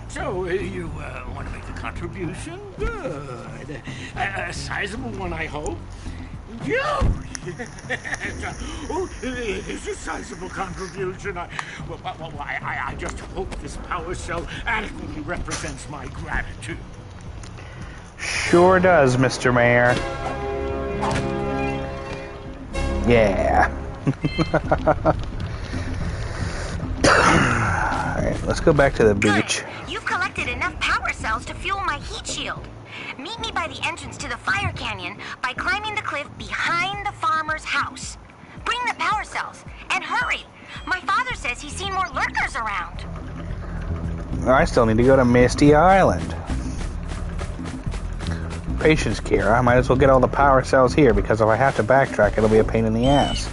So, you want to make a contribution? Good. A sizable one, I hope. Oh, it's a sizable contribution. I just hope this power cell adequately represents my gratitude. Sure does, Mr. Mayor. Yeah. Alright, let's go back to the beach. Good. You've collected enough power cells to fuel my heat shield. Meet me by the entrance to the fire canyon by climbing the cliff behind the farmer's house. Bring the power cells, and hurry! My father says he's seen more lurkers around. I still need to go to Misty Island. Patience, Kira. I might as well get all the power cells here, because if I have to backtrack, it'll be a pain in the ass.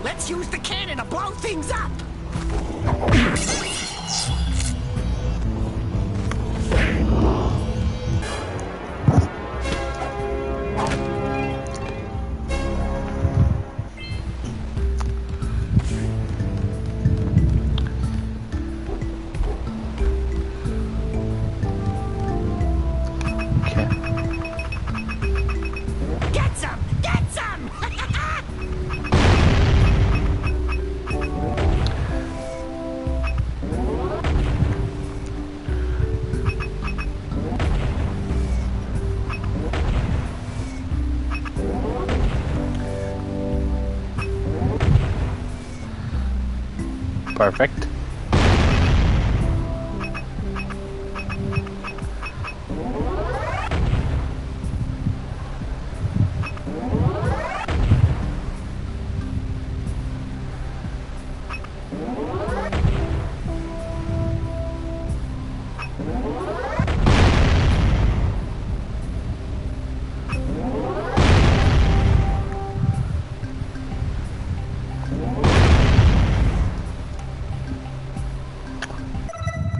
Let's use the cannon to blow things up! Get some! Perfect.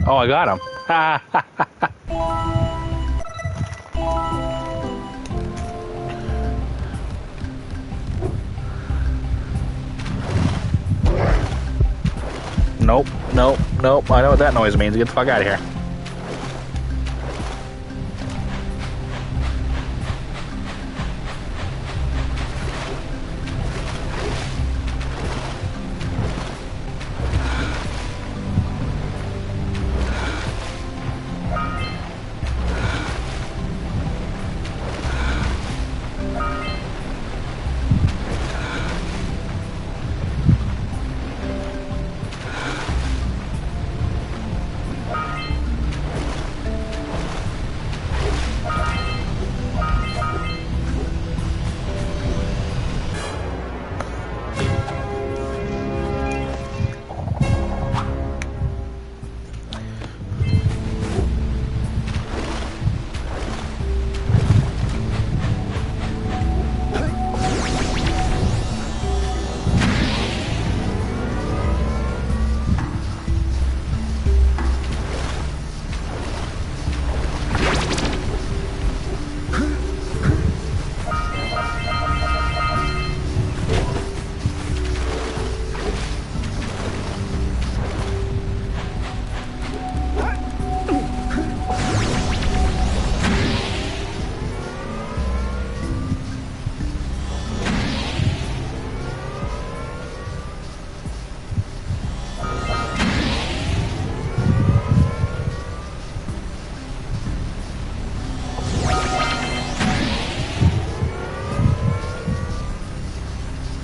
Oh, I got him. Nope, nope, nope. I know what that noise means. Get the fuck out of here.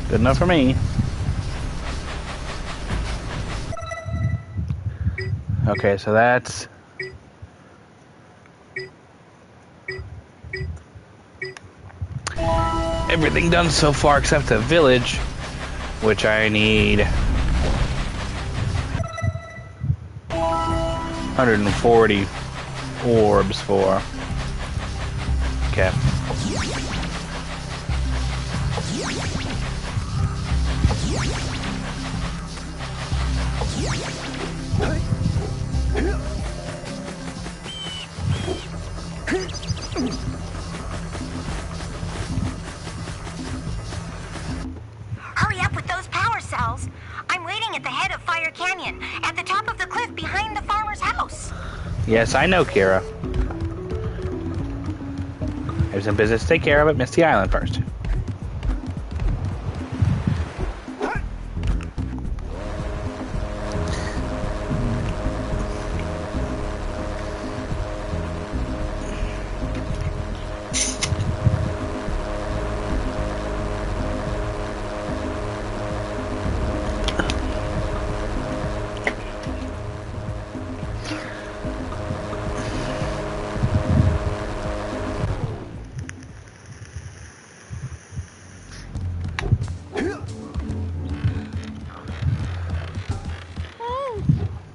Good enough for me. Okay, so that's... everything done so far except the village, which I need 140 orbs for. Okay. Hurry up with those power cells. I'm waiting at the head of Fire Canyon, at the top of the cliff behind the farmer's house. Yes, I know, Kira. I have some business to take care of at Misty Island first.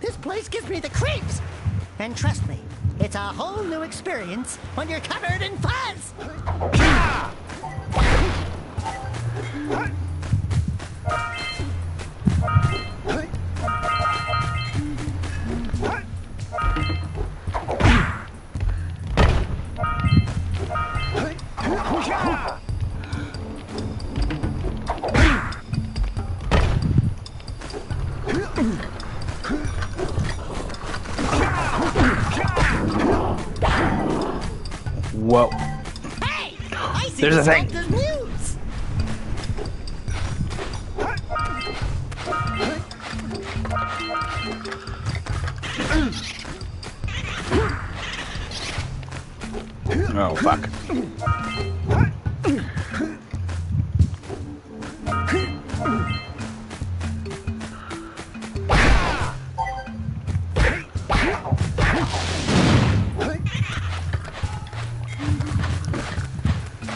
This place gives me the creeps. And trust me, it's a whole new experience when you're covered in fuzz. Whoa. Hey, I see There's a thing. Inspector's news. Oh, fuck.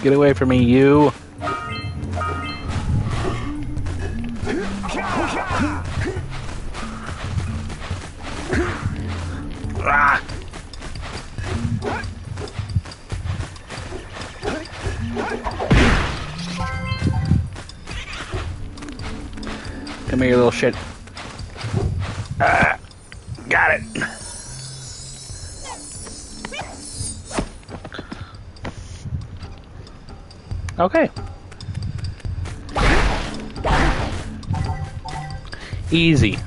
Get away from me, you. Ah. Come here, you little shit. Got it. Okay. Easy.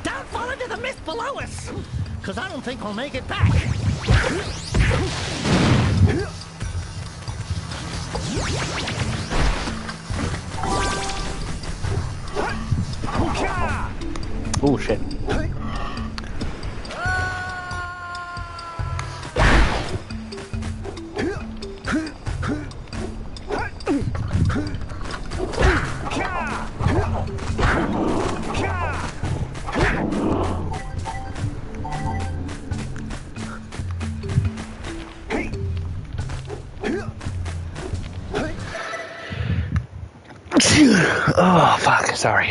Don't fall into the mist below us, because I don't think we'll make it back. Oh shit. Oh fuck, sorry.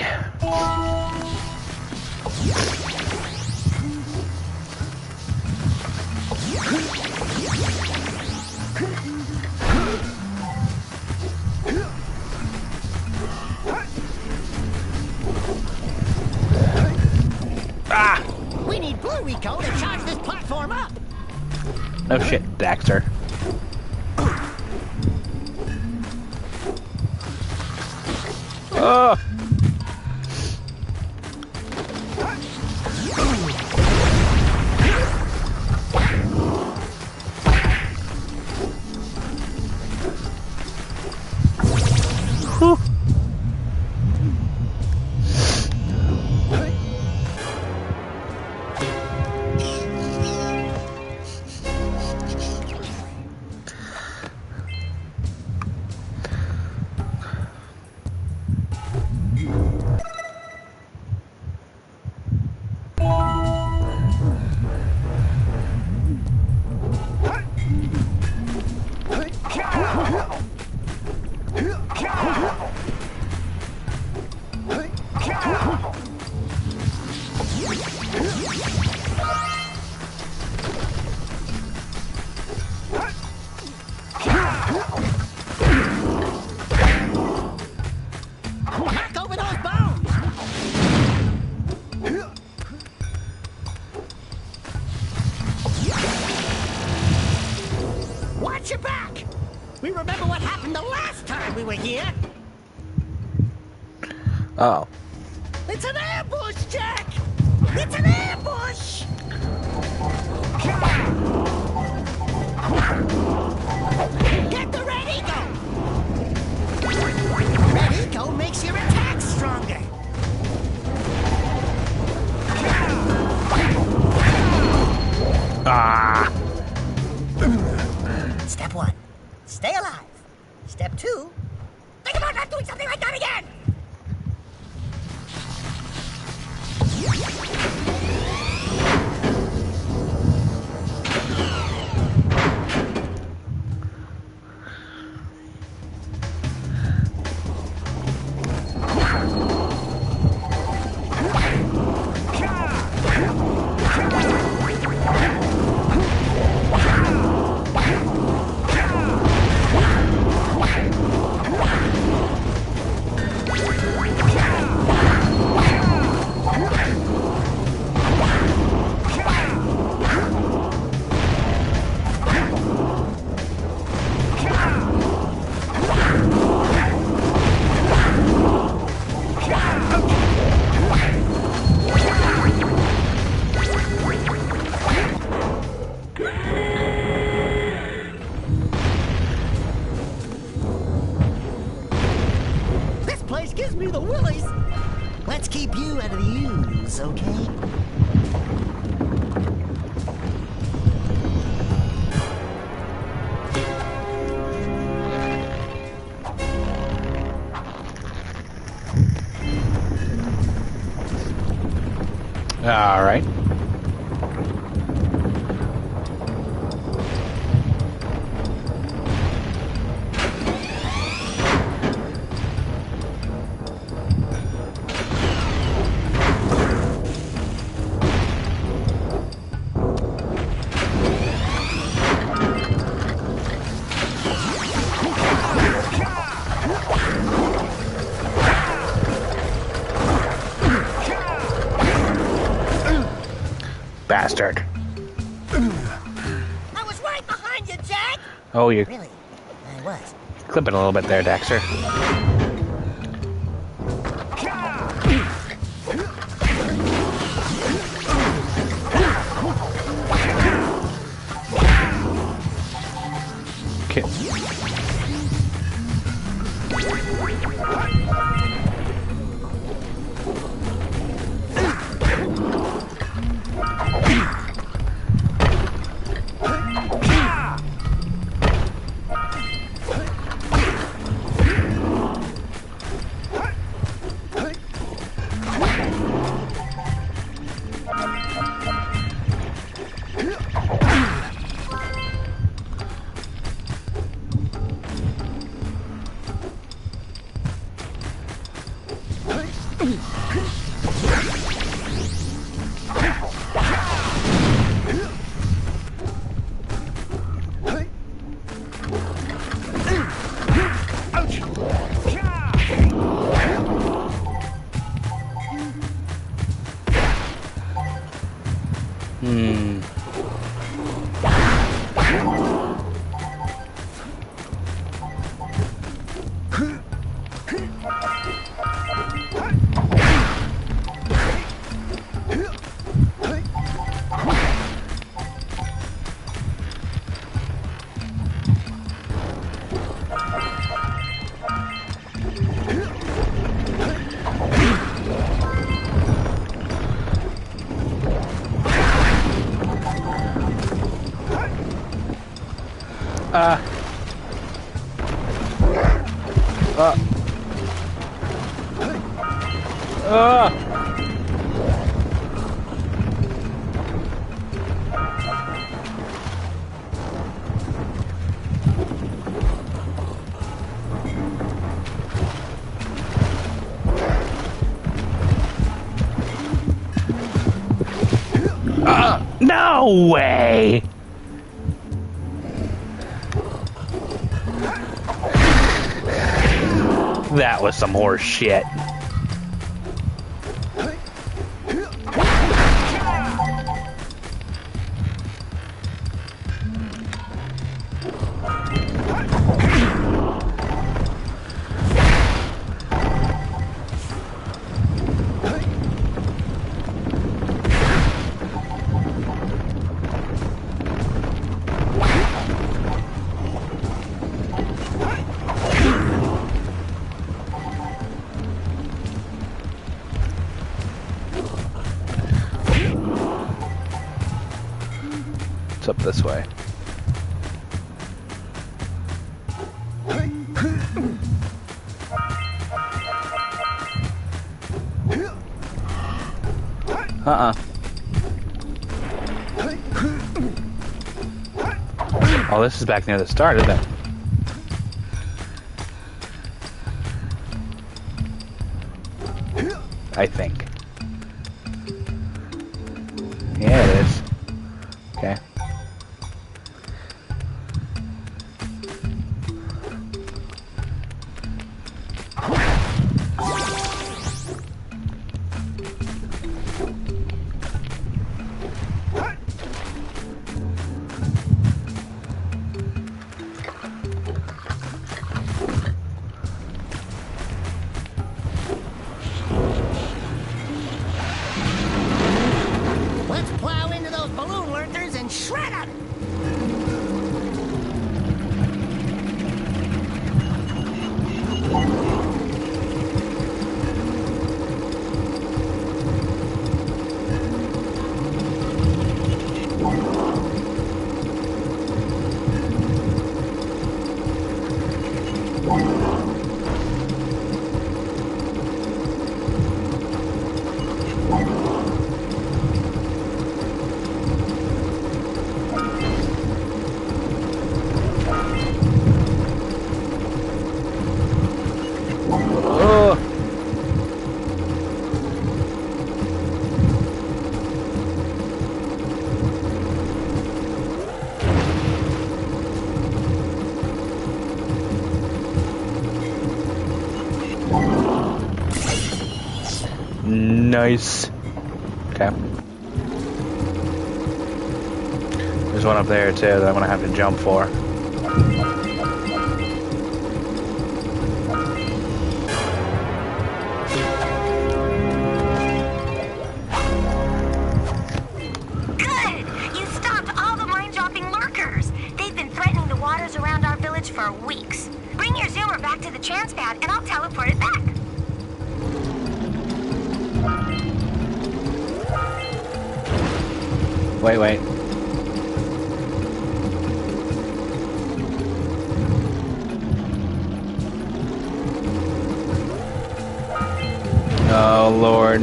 Ah! We need Blue Rico to charge this platform up. No shit, Daxter. Oh! Whew. Knock over those bones. Watch your back. We remember what happened the last time we were here. Oh. It's an ambush, Jack! It's an ambush! Get the Red Eco! Red Eco makes your attack stronger. Ah! Step 1, stay alive. Step 2, think about not doing something like that again! me the willies. Let's keep you out of the ooze, okay? All right. Bastard. I was right behind you, Jak! Oh, you're Really? I was. clipping a little bit there, Daxter. Okay. No way! That was some horse shit. Up this way. Oh, this is back near the start, isn't it? I think. Yeah, it is. Okay. Let's plow into the Nice. Okay. There's one up there too that I'm gonna have to jump for. Good! You stopped all the mind-dropping lurkers. They've been threatening the waters around our village for weeks. Bring your zoomer back to the chance pad and I'll teleport it back. Wait. Oh, Lord.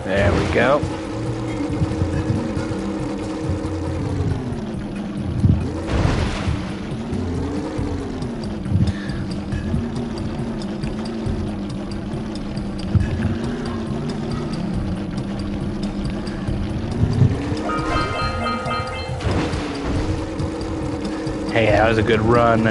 There we go. Hey, that was a good run.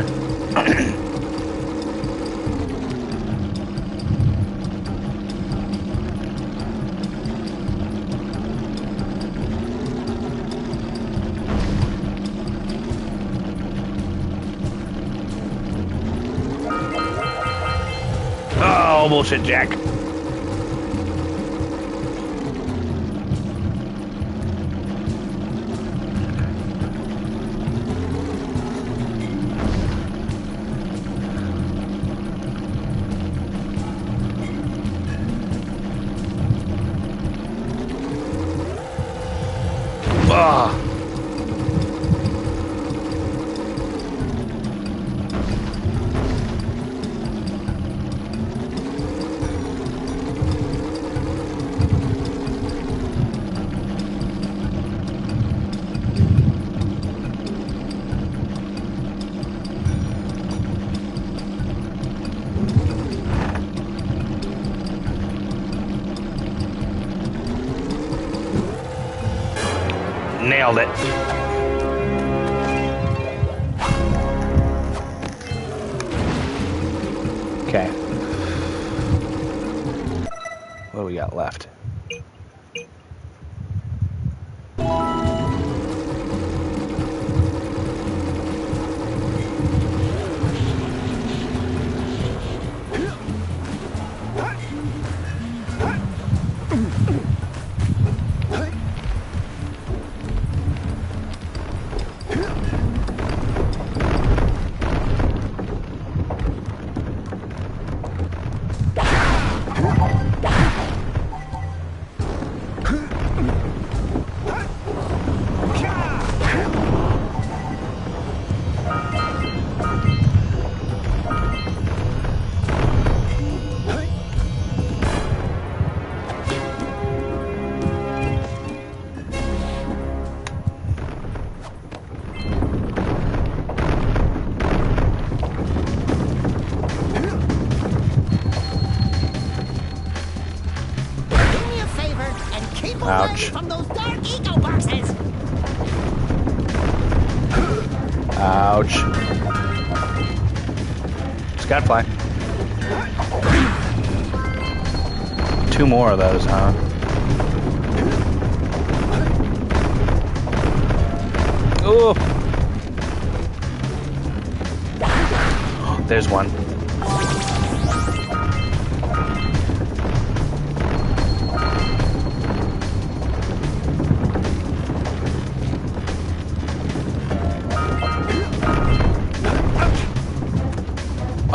Oh, bullshit, Jack. Nailed it. Okay. What do we got left? Ouch. From those dark eco boxes. Ouch. Skyfly. 2 more of those, huh? Ooh. There's one.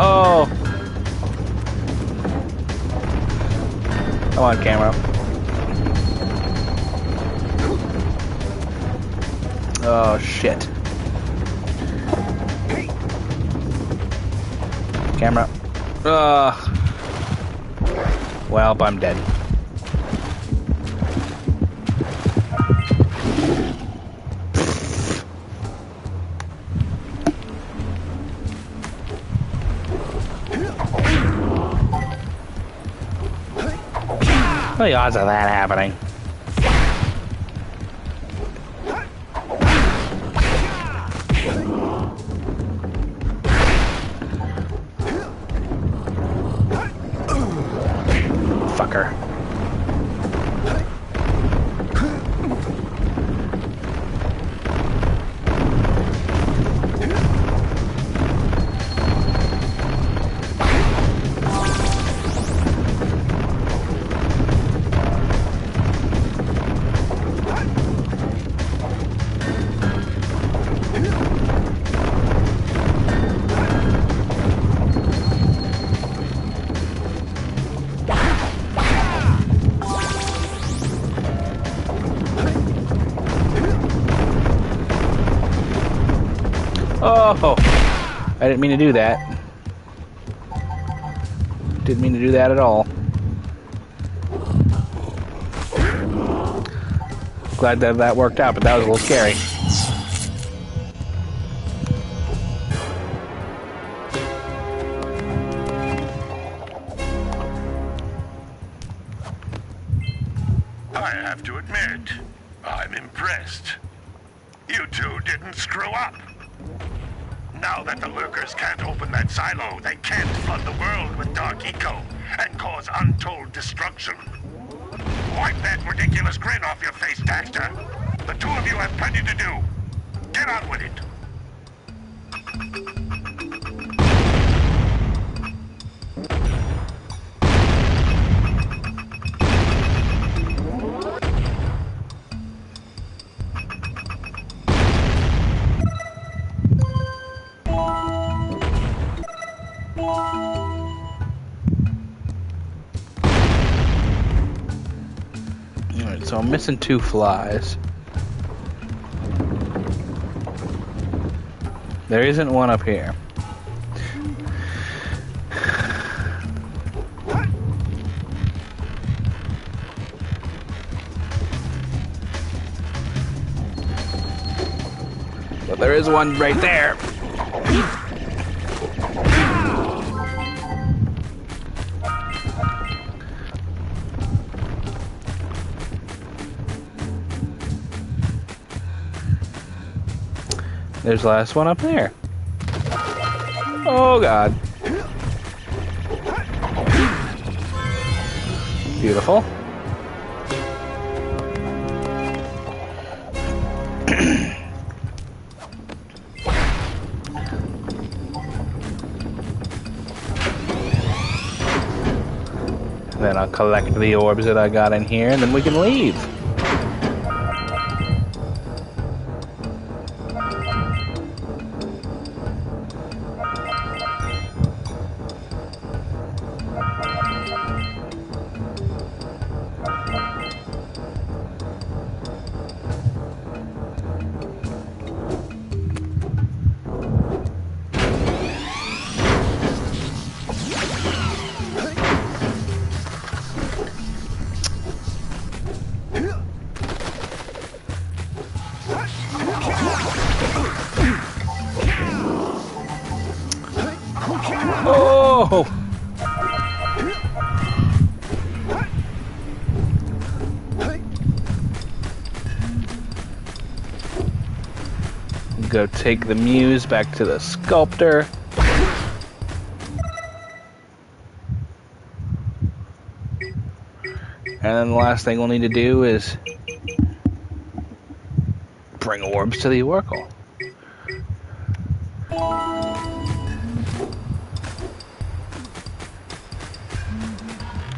Oh! Come on, camera. Oh, shit. Camera. Well, I'm dead. What are the odds of that happening? Fucker. Oh, I didn't mean to do that. Didn't mean to do that at all. Glad that that worked out, but that was a little scary. I have to admit, I'm impressed. You two didn't screw up. Now that the lurkers can't open that silo, they can't flood the world with dark eco and cause untold destruction. Wipe that ridiculous grin off your face, Daxter. The two of you have plenty to do. Get on with it. Alright, so I'm missing 2 flies. There isn't one up here. But there is one right there. There's the last one up there. Oh god. Beautiful. Then I'll collect the orbs that I got in here, and then we can leave. Oh! Go take the muse back to the sculptor. And then the last thing we'll need to do is bring orbs to the Oracle.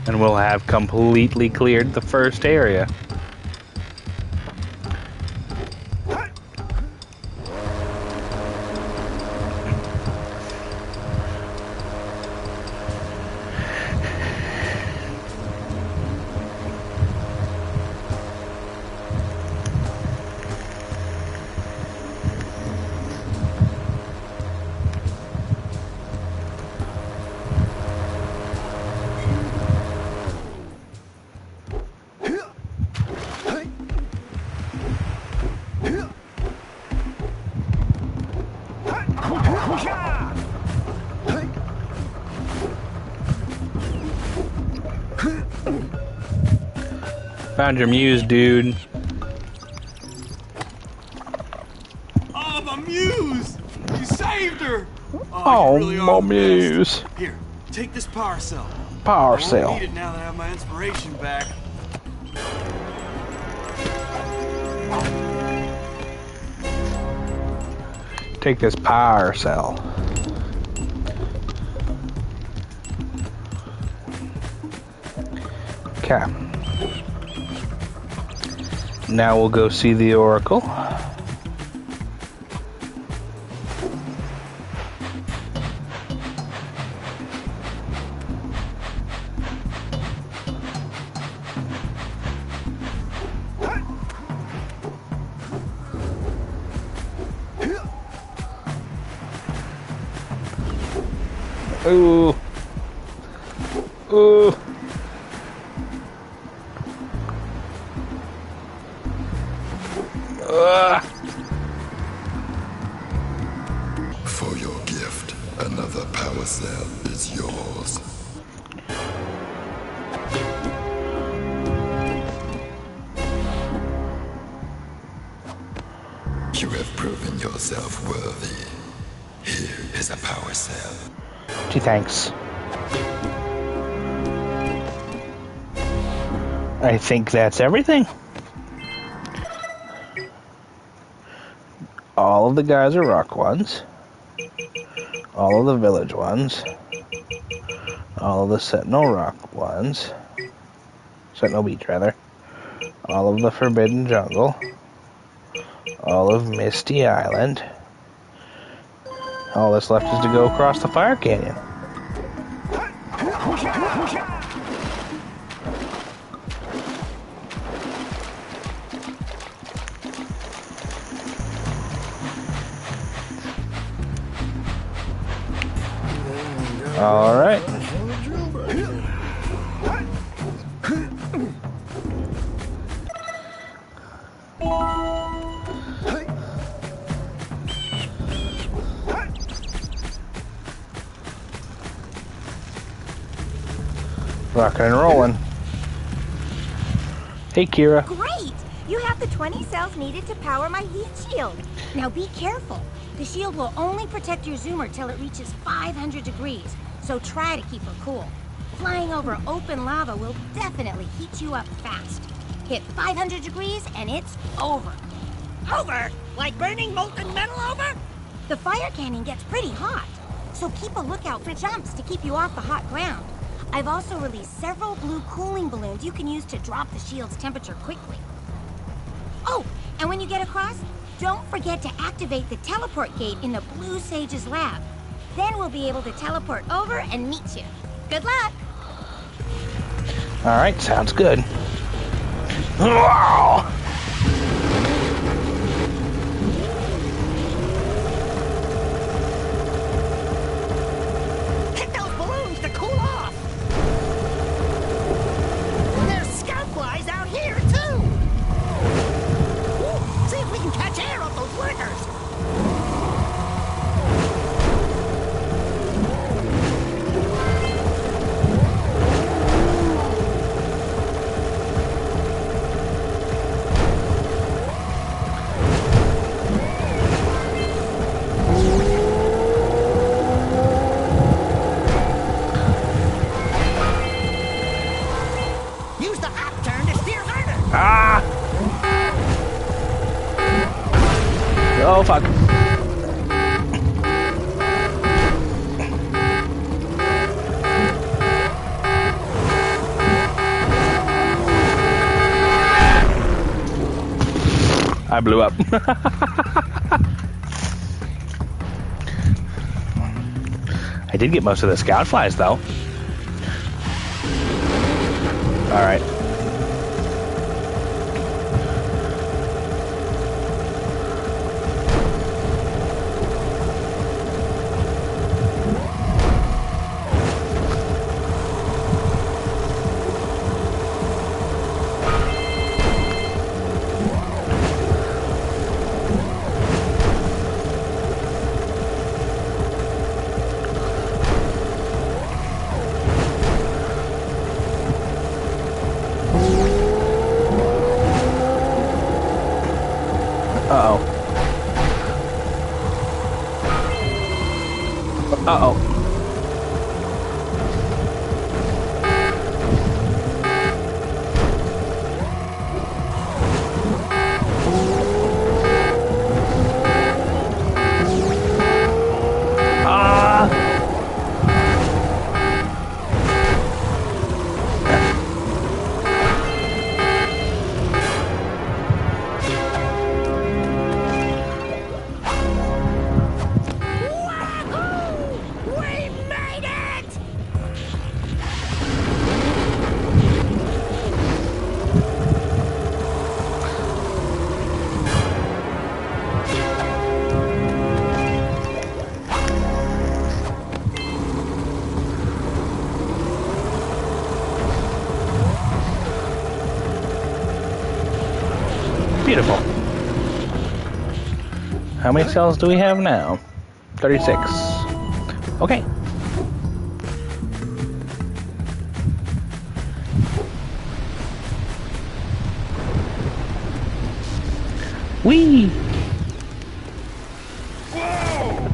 And we'll have completely cleared the first area. Found your muse, dude. Oh, my muse! You saved her! Oh, you really my are the muse. best. Here, take this power cell. Power I cell. won't need it now that I have my inspiration back. Take this power cell. Okay. Now we'll go see the Oracle. Ooh. Ooh. For your gift, another power cell is yours. You have proven yourself worthy. Here is a power cell. Gee, thanks. I think that's everything. All of the Geyser Rock ones. All of the Village ones. All of the Sentinel Rock ones. Sentinel Beach, rather. All of the Forbidden Jungle. All of Misty Island. All that's left is to go across the Fire Canyon. All right. Rockin' and rolling. Hey, Kira. Great! You have the 20 cells needed to power my heat shield. Now be careful. The shield will only protect your zoomer till it reaches 500 degrees, so try to keep her cool. Flying over open lava will definitely heat you up fast. Hit 500 degrees and it's over. Over? Like burning molten metal over? The fire canyon gets pretty hot, so keep a lookout for jumps to keep you off the hot ground. I've also released several blue cooling balloons you can use to drop the shield's temperature quickly. Oh, and when you get across, don't forget to activate the teleport gate in the Blue Sage's lab. Then we'll be able to teleport over and meet you. Good luck! All right, sounds good. Wow. Hit those balloons to cool off! There's scout flies out here, too! Ooh, see if we can catch air off those workers! Use the hop turn to steer harder! Ah! Oh, fuck. I blew up. I did get most of the scout flies, though. All right. Uh-oh. Uh-oh. Beautiful. How many cells do we have now? 36. Okay. Whee! Whoa!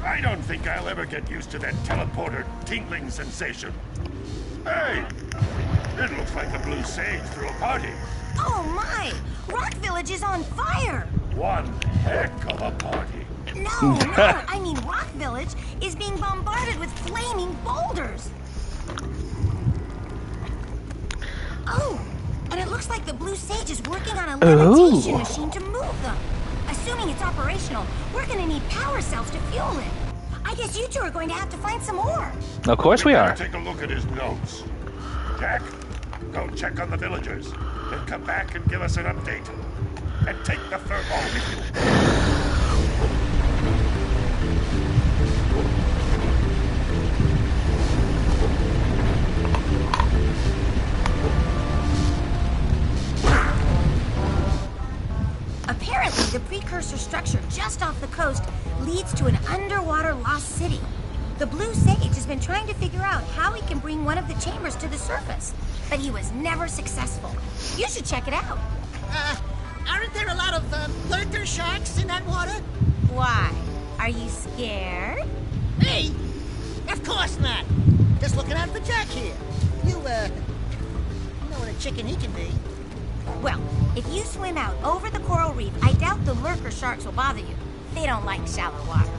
I don't think I'll ever get used to that teleporter tingling sensation. Hey! It looks like the Blue Sage threw a party. Oh my! Rock Village is on fire! One heck of a party. No, I mean Rock Village is being bombarded with flaming boulders. Oh, and it looks like the Blue Sage is working on a levitation machine to move them. Assuming it's operational, we're gonna need power cells to fuel it. I guess you two are going to have to find some more. Of course we are. Take a look at his notes. Jak, go check on the villagers. Then come back and give us an update. And take the furball with you. Apparently, the precursor structure just off the coast leads to an underwater lost city. The Blue Sage has been trying to figure out how he can bring one of the chambers to the surface, but he was never successful. You should check it out. Aren't there a lot of lurker sharks in that water? Why? Are you scared? Me? Of course not. Just looking out for Jak here. You know what a chicken he can be. Well, if you swim out over the coral reef, I doubt the lurker sharks will bother you. They don't like shallow water.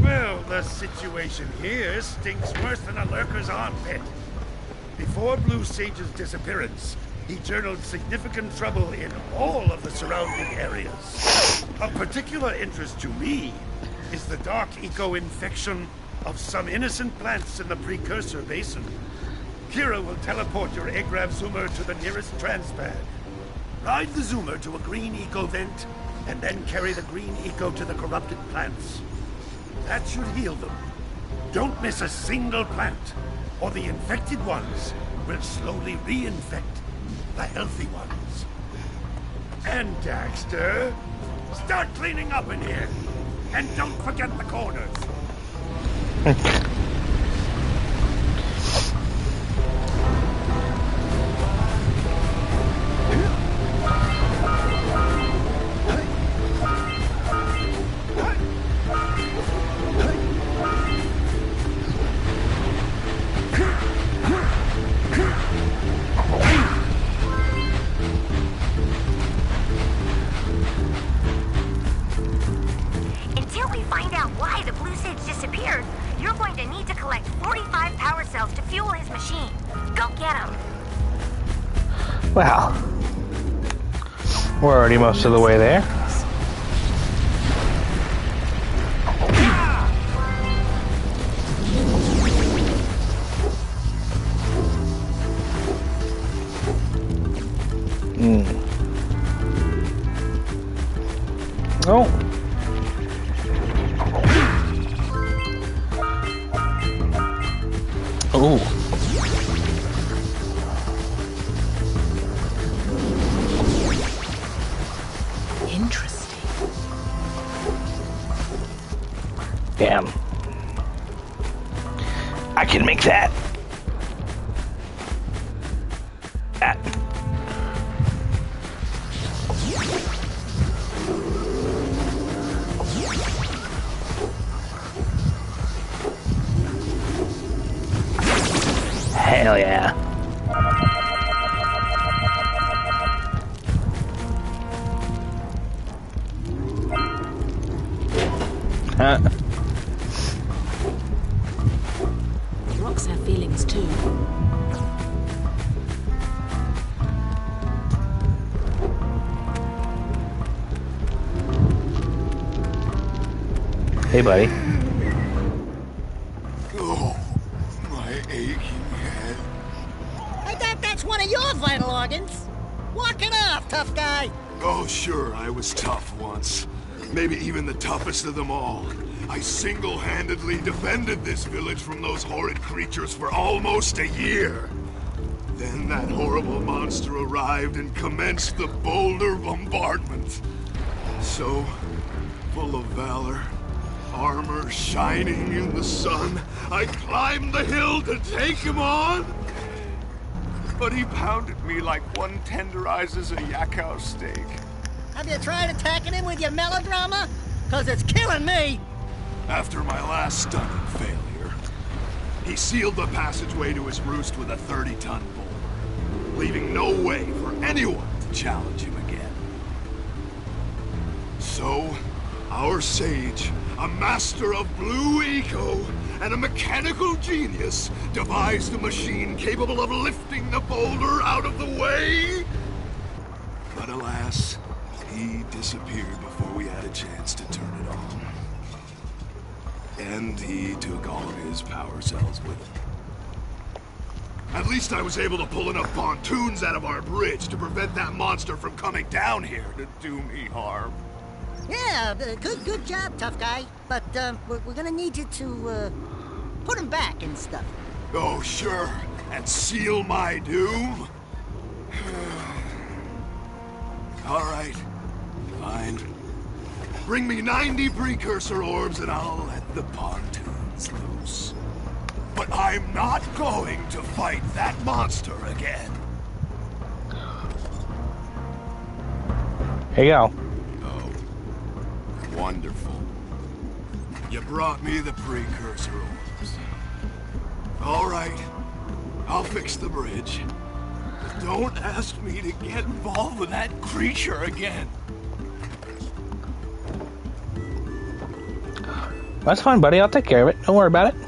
Well, the situation here stinks worse than a lurker's armpit. Before Blue Sage's disappearance, he journaled significant trouble in all of the surrounding areas. Of particular interest to me is the dark eco-infection of some innocent plants in the precursor basin. Kira will teleport your Agrav Zoomer to the nearest transpad. Ride the Zoomer to a green eco vent, and then carry the green eco to the corrupted plants. That should heal them. Don't miss a single plant, or the infected ones will slowly reinfect the healthy ones. And Daxter, start cleaning up in here. And don't forget the corners. Until we find out why the Blue Sage disappeared, you're going to need to collect 45 power cells to fuel his machine. Go get them. Well, we're already most of the way there. Oh. Oh. Interesting. Damn. I can make that. Ah. Hell yeah. Rocks have feelings too. Hey, buddy. Oh, my aching head. I thought that's one of your vital organs. Walk it off, tough guy. Oh, sure, I was tough once. Maybe even the toughest of them all. I single-handedly defended this village from those horrid creatures for almost a year. Then that horrible monster arrived and commenced the boulder bombardment. So, full of valor, armor shining in the sun, I climbed the hill to take him on. But he pounded me like one tenderizes a yakkow steak. Have you tried attacking him with your melodrama? Cause it's killing me. After my last stunning failure, he sealed the passageway to his roost with a 30-ton boulder, leaving no way for anyone to challenge him again. So, our sage, a master of blue eco and a mechanical genius, devised a machine capable of lifting the boulder out of the way. But alas, he disappeared before we had a chance to turn it on. And he took all of his power cells with him. At least I was able to pull enough pontoons out of our bridge to prevent that monster from coming down here to do me harm. Yeah, good job, tough guy. But we're gonna need you to put him back and stuff. Oh, sure. And seal my doom? All right. Fine. Bring me 90 precursor orbs and I'll let the pontoons loose. But I'm not going to fight that monster again. Here you go. Oh. Wonderful. You brought me the precursor orbs. All right. I'll fix the bridge. Don't ask me to get involved with that creature again. That's fine, buddy. I'll take care of it. Don't worry about it.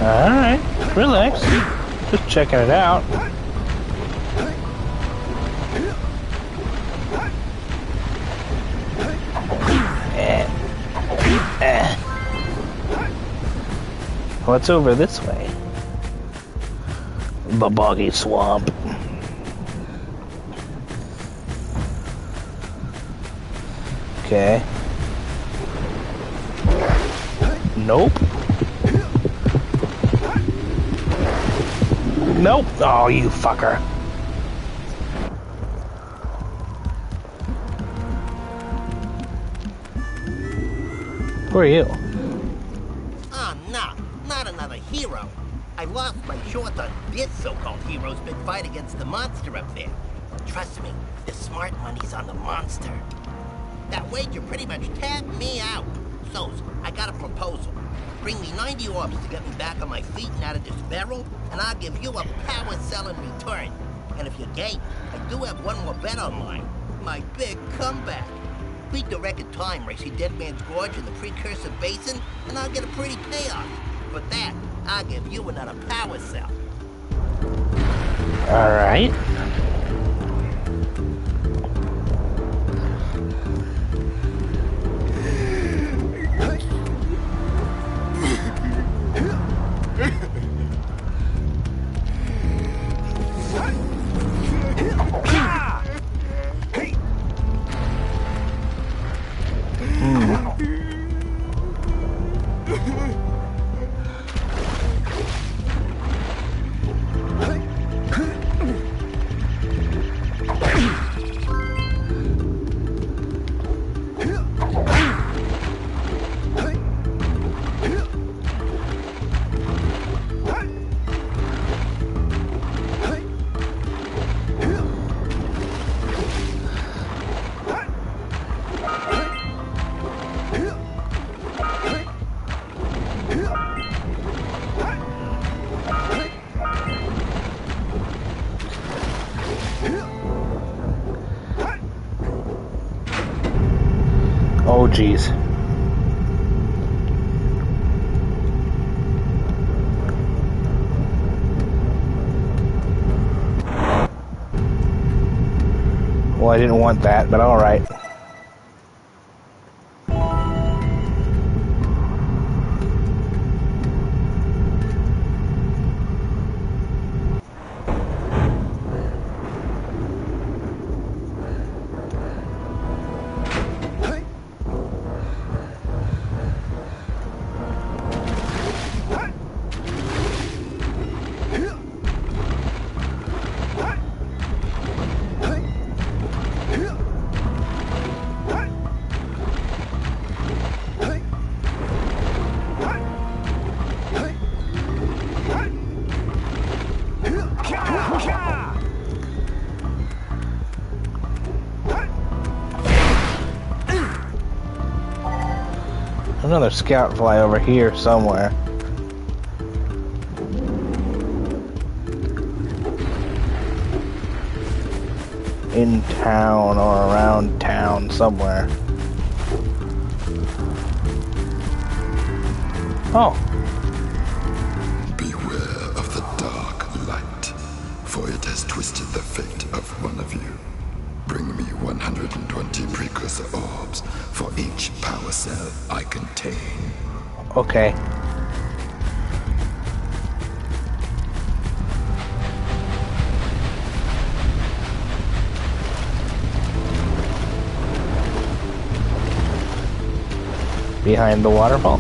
Alright, relax. Just checking it out. What's over this way? The boggy swamp. Okay. Nope. Nope. Oh, you fucker. Who are you? Oh, no. Not another hero. I lost my shorts on this so-called hero's big fight against the monster up there. Trust me, the smart money's on the monster. That wager pretty much tapped me out. So, I got a proposal. Bring me 90 orbs to get me back on my feet and out of this barrel, and I'll give you a power cell in return. And if you're game, I do have one more bet on mine. My big comeback. Beat the record time where I see Dead Man's Gorge in the Precursor Basin, and I'll get a pretty payoff. For that, I'll give you another power cell. Alright. Oh, geez. Well, I didn't want that, but all right. Another scout fly over here somewhere. In town or around town somewhere. Oh. Beware of the dark light, for it has twisted the fate of one of you. Bring me 120 precursor orbs for each power cell I contain. Okay. Behind the waterfall?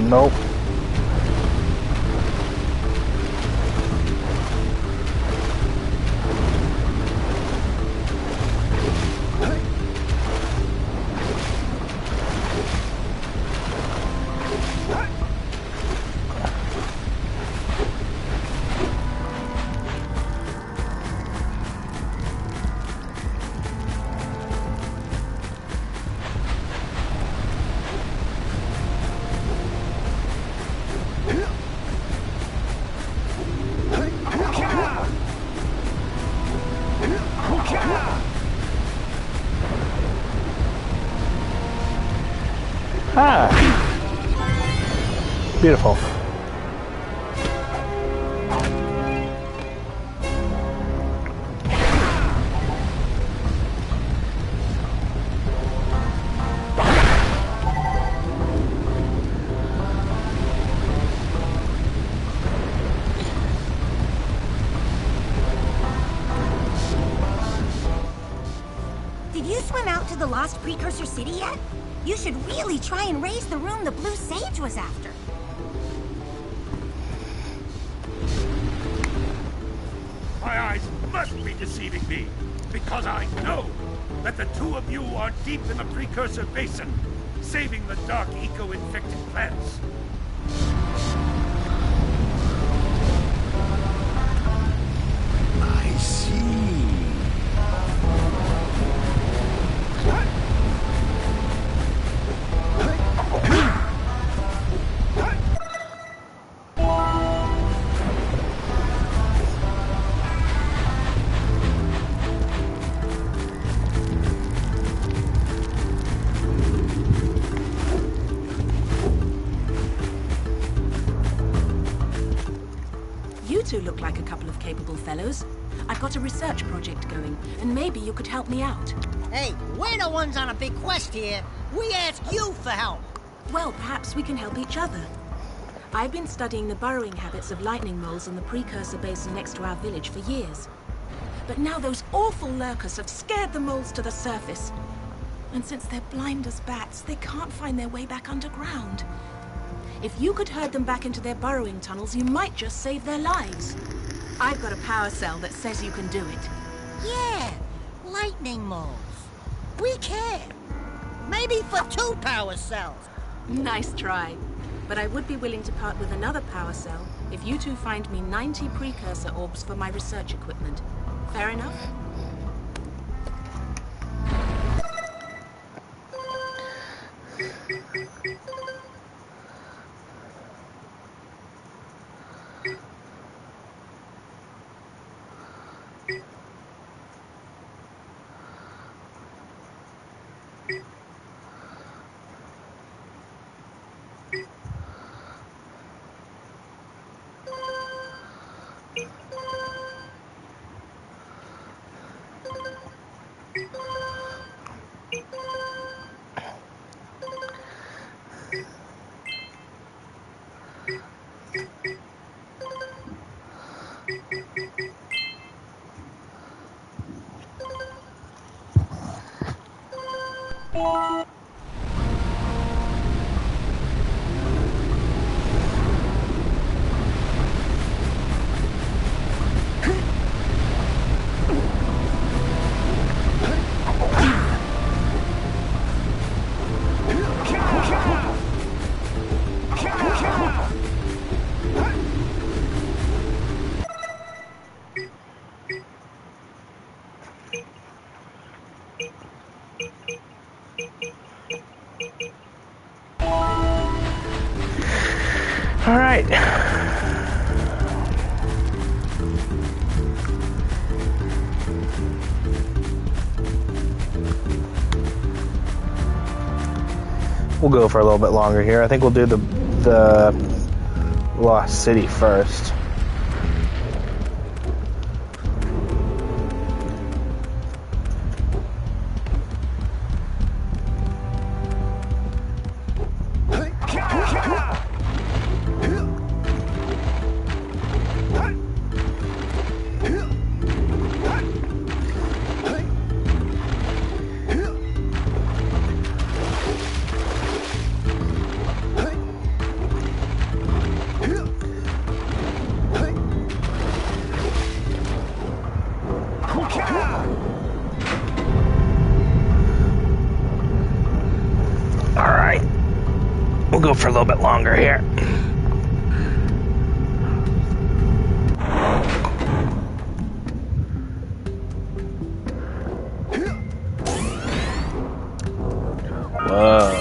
Nope. Ah. Beautiful. Did you swim out to the Lost Precursor City yet? You should really try and raise the room the Blue Sage was after. My eyes must be deceiving me, because I know that the two of you are deep in the Precursor Basin, saving the dark eco-infected plants. I see. You two look like a couple of capable fellows. I've got a research project going, and maybe you could help me out. Hey, we're the ones on a big quest here. We ask you for help. Well, perhaps we can help each other. I've been studying the burrowing habits of lightning moles on the precursor basin next to our village for years. But now those awful lurkers have scared the moles to the surface. And since they're blind as bats, they can't find their way back underground. If you could herd them back into their burrowing tunnels, you might just save their lives. I've got a power cell that says you can do it. Yeah, lightning moles. We can. Maybe for 2 power cells. Nice try. But I would be willing to part with another power cell if you two find me 90 precursor orbs for my research equipment. Fair enough? All right. We'll go for a little bit longer here. I think we'll do the Lost City first. We'll go for a little bit longer here. Whoa.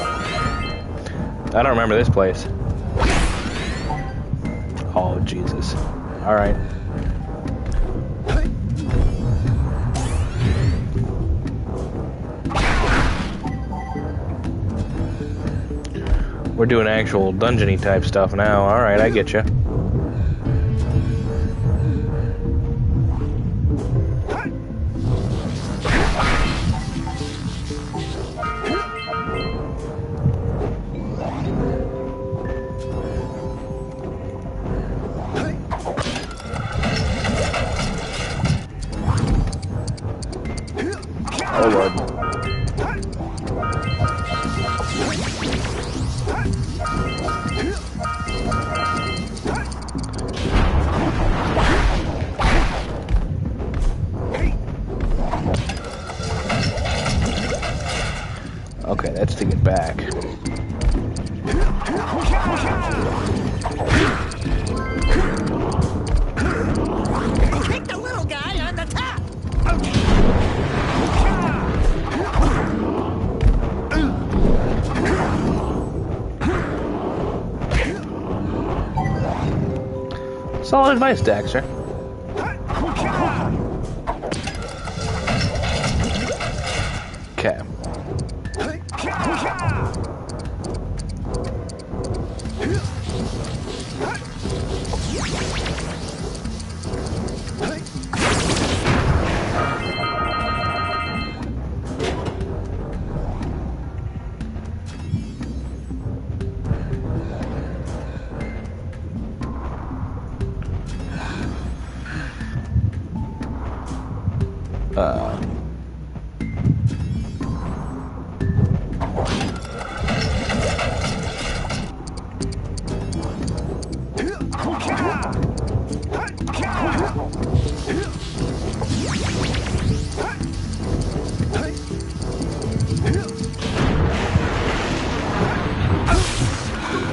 I don't remember this place. Oh, Jesus. All right. We're doing actual dungeony type stuff now. Alright, I get you. Oh, Lord. Okay, that's to get back. Pick the little guy on the top. Solid advice, Daxter. Okay.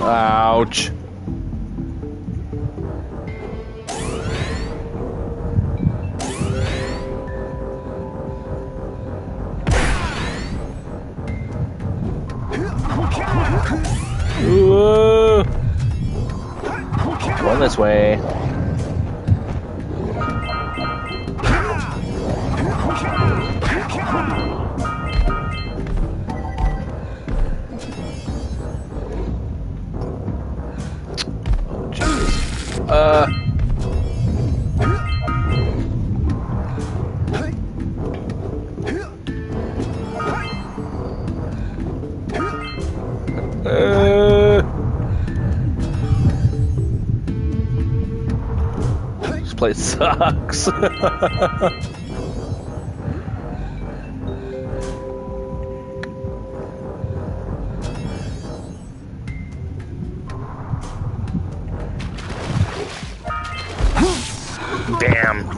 Ouch. Ooh. Going this way. This place sucks. Damn.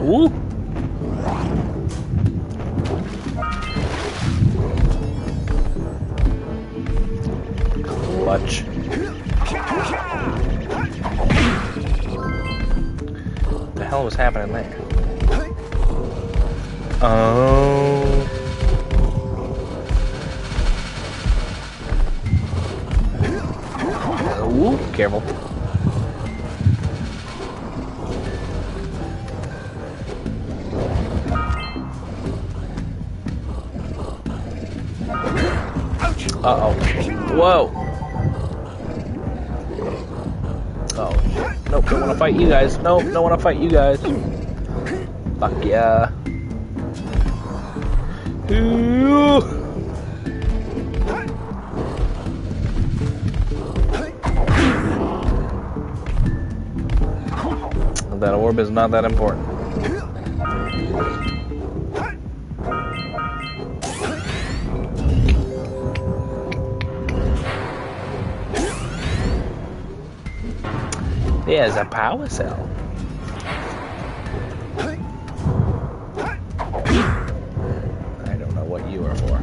Ooh. Clutch. What the hell was happening there? Oh. Ooh, careful. Uh-oh. Whoa. Oh, shit. Nope, don't want to fight you guys. Nope, don't want to fight you guys. Fuck yeah. Ooh. That orb is not that important. There's a power cell. I don't know what you are for.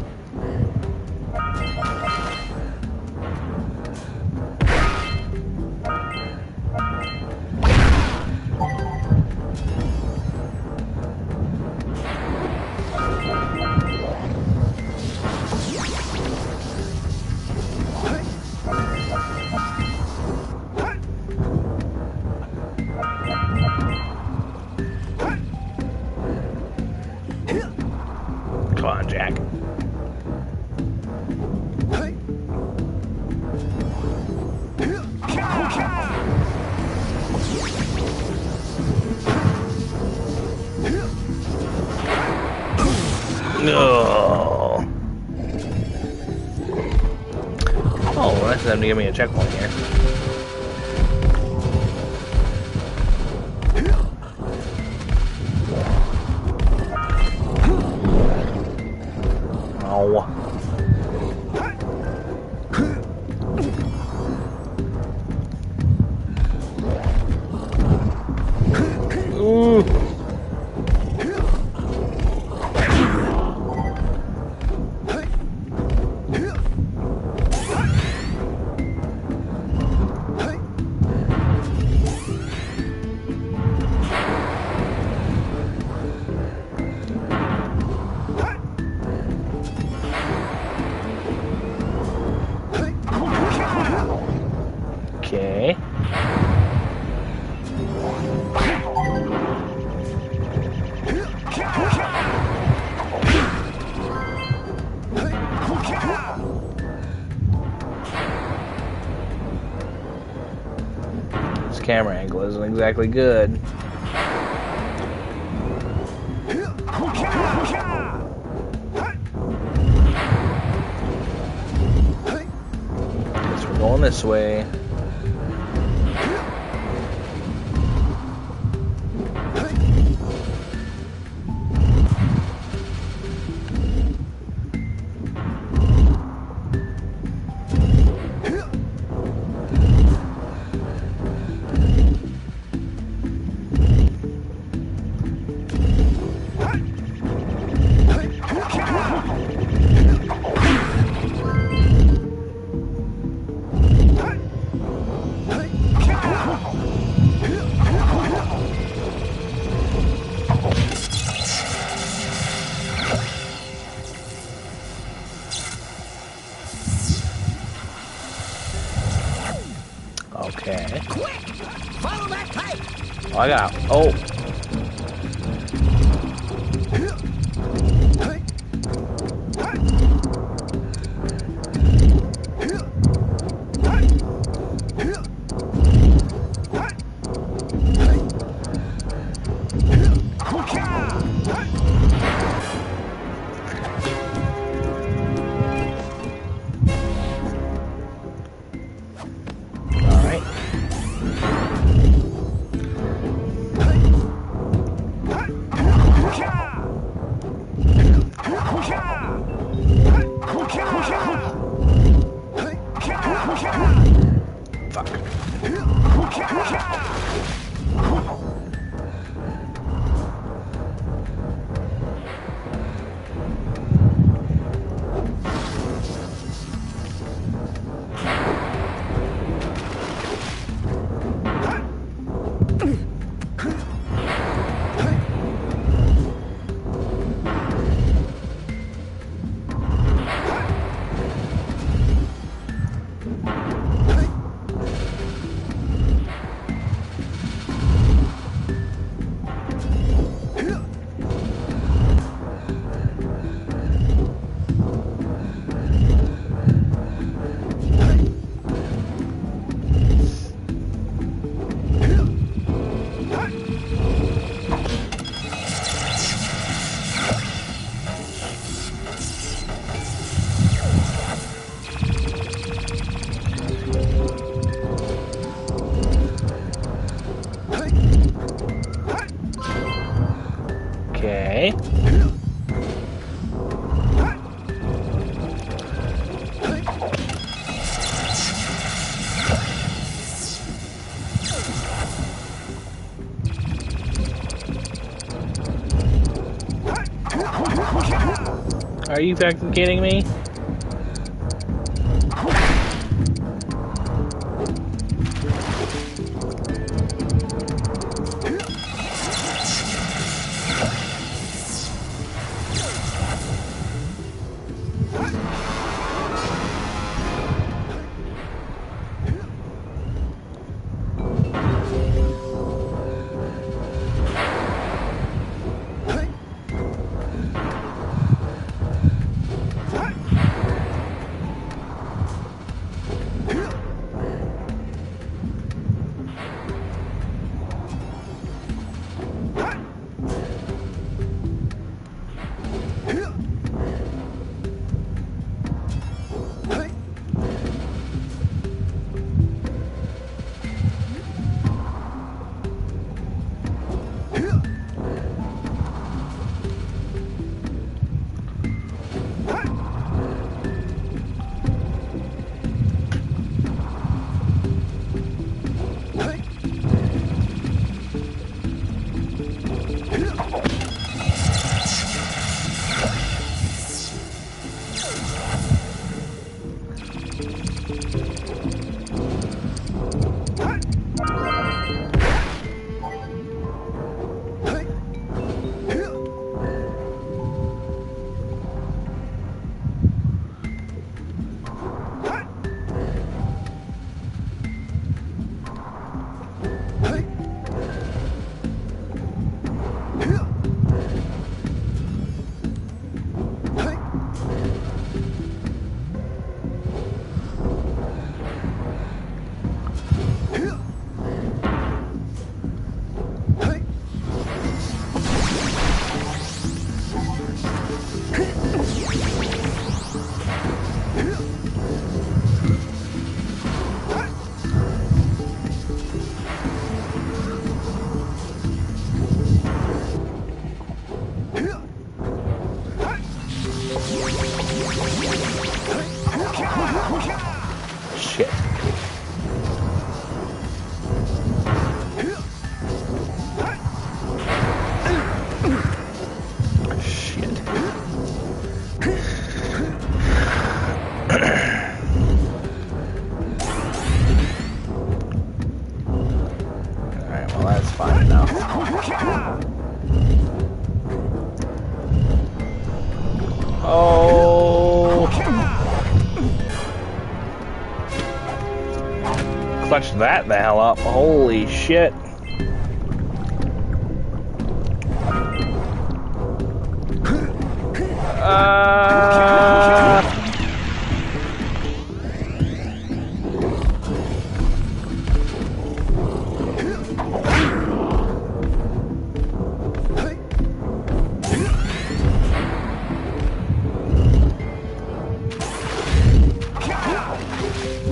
Come on, Jak. No. Oh, nice of them to give me a checkpoint here. Oh. Ooh. camera angle isn't exactly good. Guess we're going this way. Okay. Quick! Follow that pipe! Oh, I got. Oh. Okay. Are you fucking kidding me? Shit. Shit. Alright, well that's fine enough. Oh! Clutch that the hell up. Holy shit.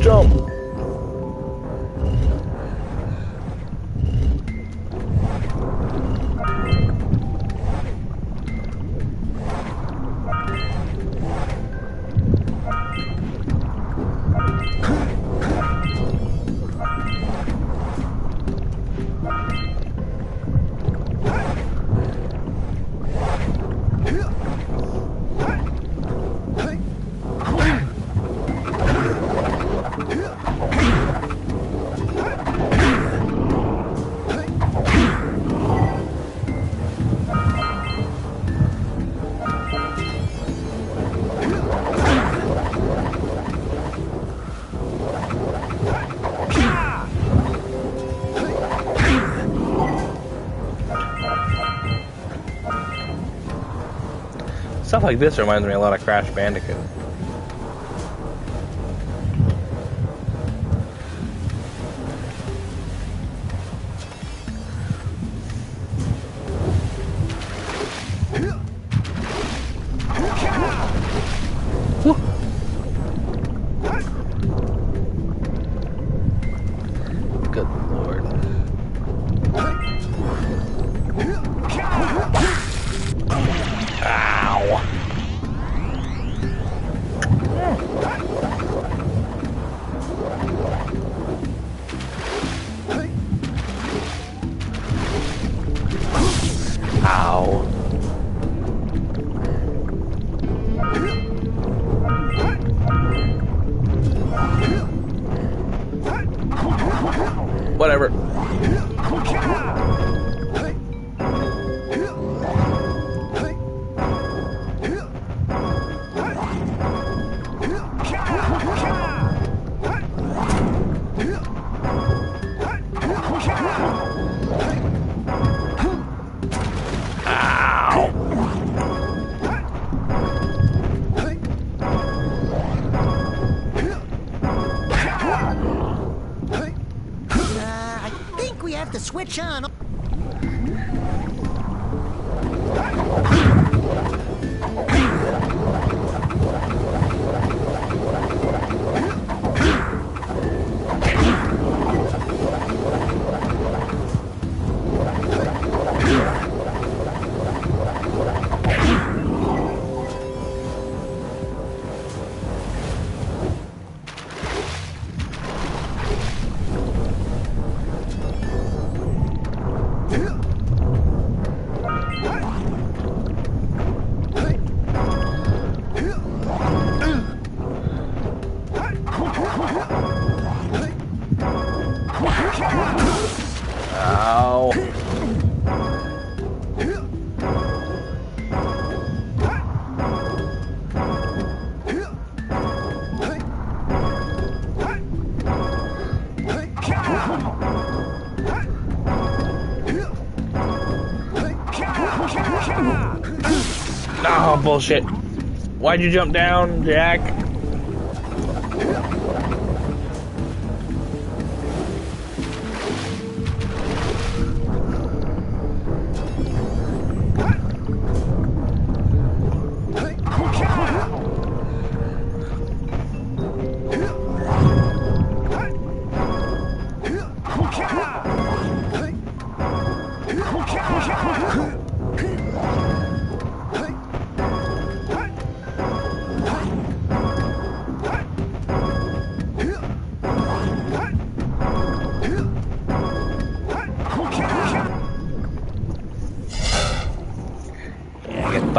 Jump. Stuff like this reminds me a lot of Crash Bandicoot. Good lord. Ow. Ow. Whatever. I think we have to switch on. Ow. Oh, bullshit. Why'd you jump down, Jak?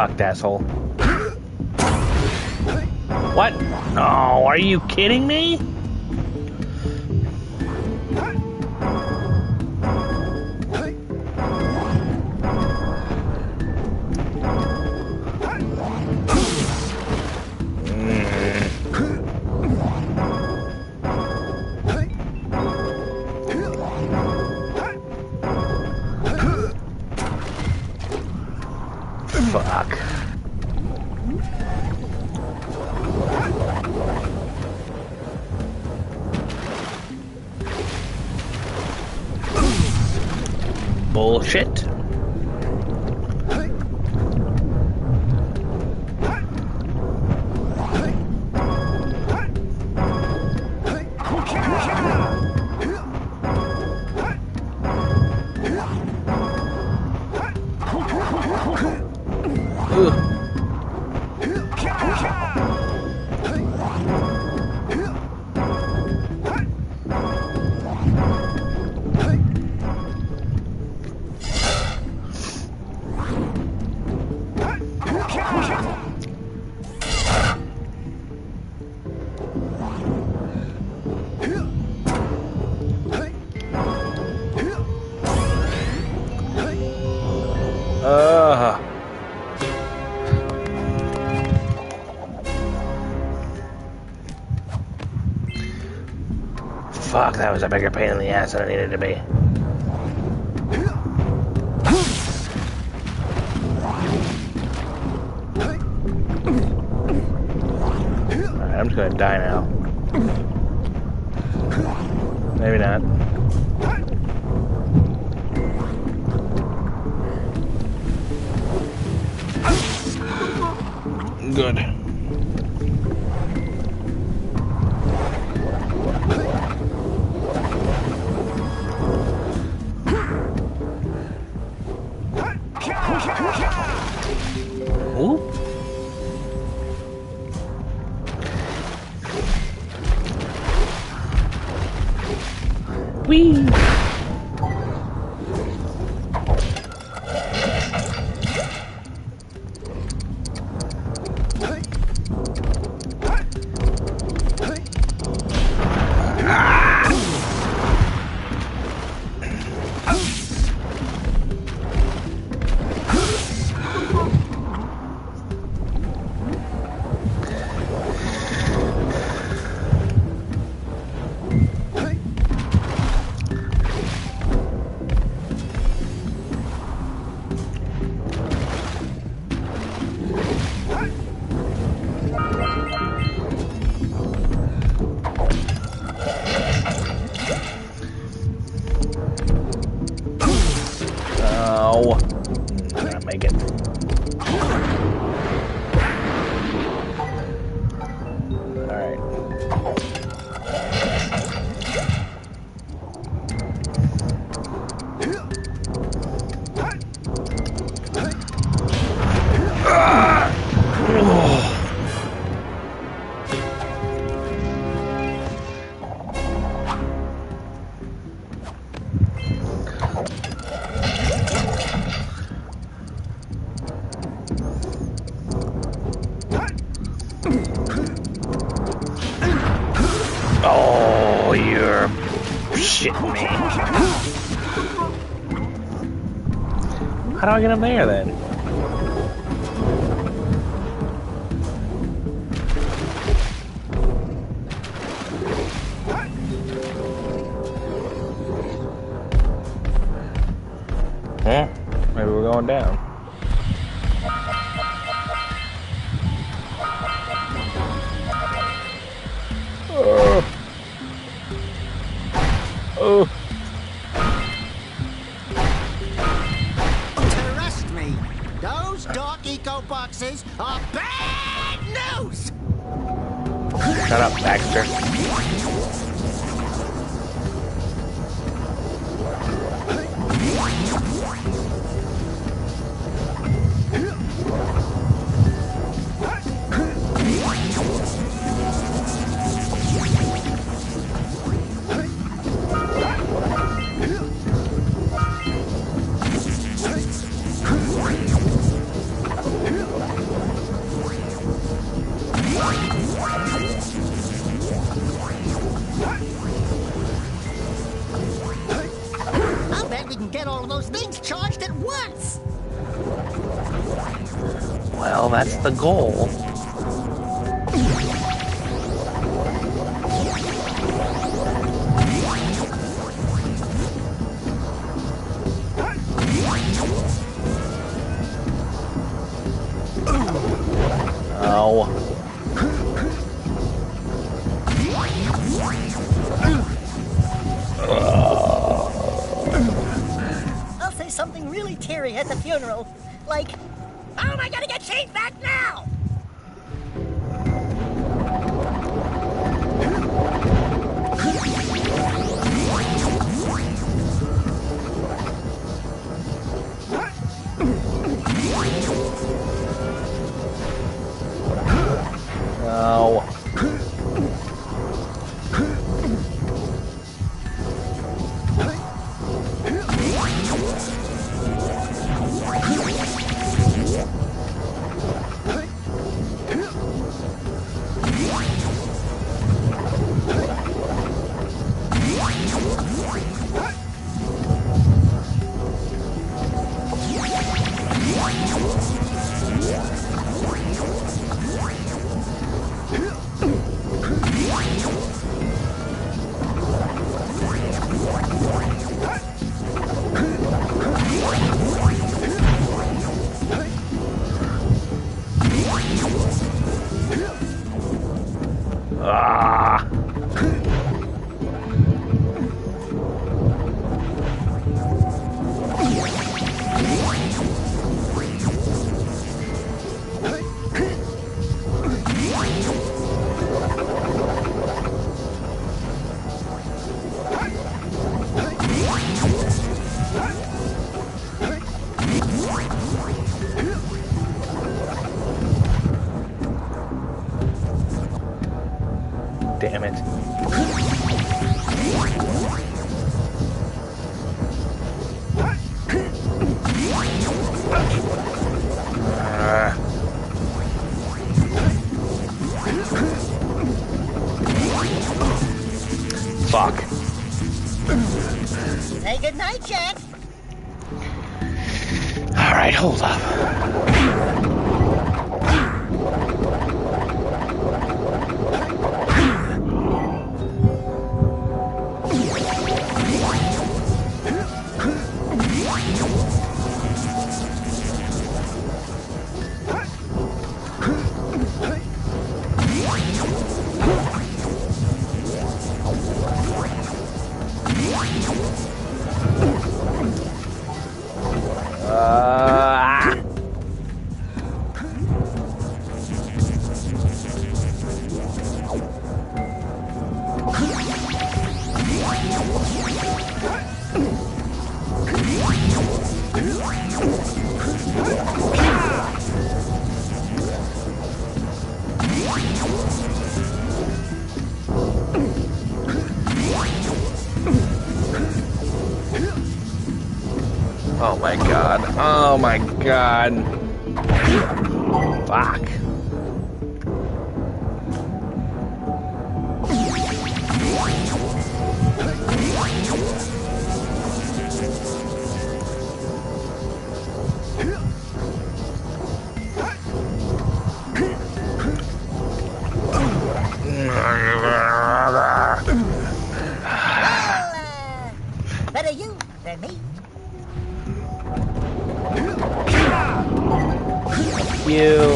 fucked, asshole. What? Oh, are you kidding me? Fuck. Bullshit. Fuck, that was a bigger pain in the ass than it needed to be. Alright, I'm just gonna die now. Maybe not. Good. Ooh. Whee! Oh, not make it. Oh, you're shitting me. How do I get him there then? Huh? Maybe we're going down. Oh. Trust me, those dark eco boxes are bad news! Shut up, Daxter. we can get all of those things charged at once. Well, that's the goal. Oh. I'll say something really teary at the funeral, like, "How am I gonna get Shane back now?" No. Ah. Damn it. Fuck. Say goodnight, Jak. Alright, hold up. Oh my god. Oh my god. Fuck. Better you than me. You.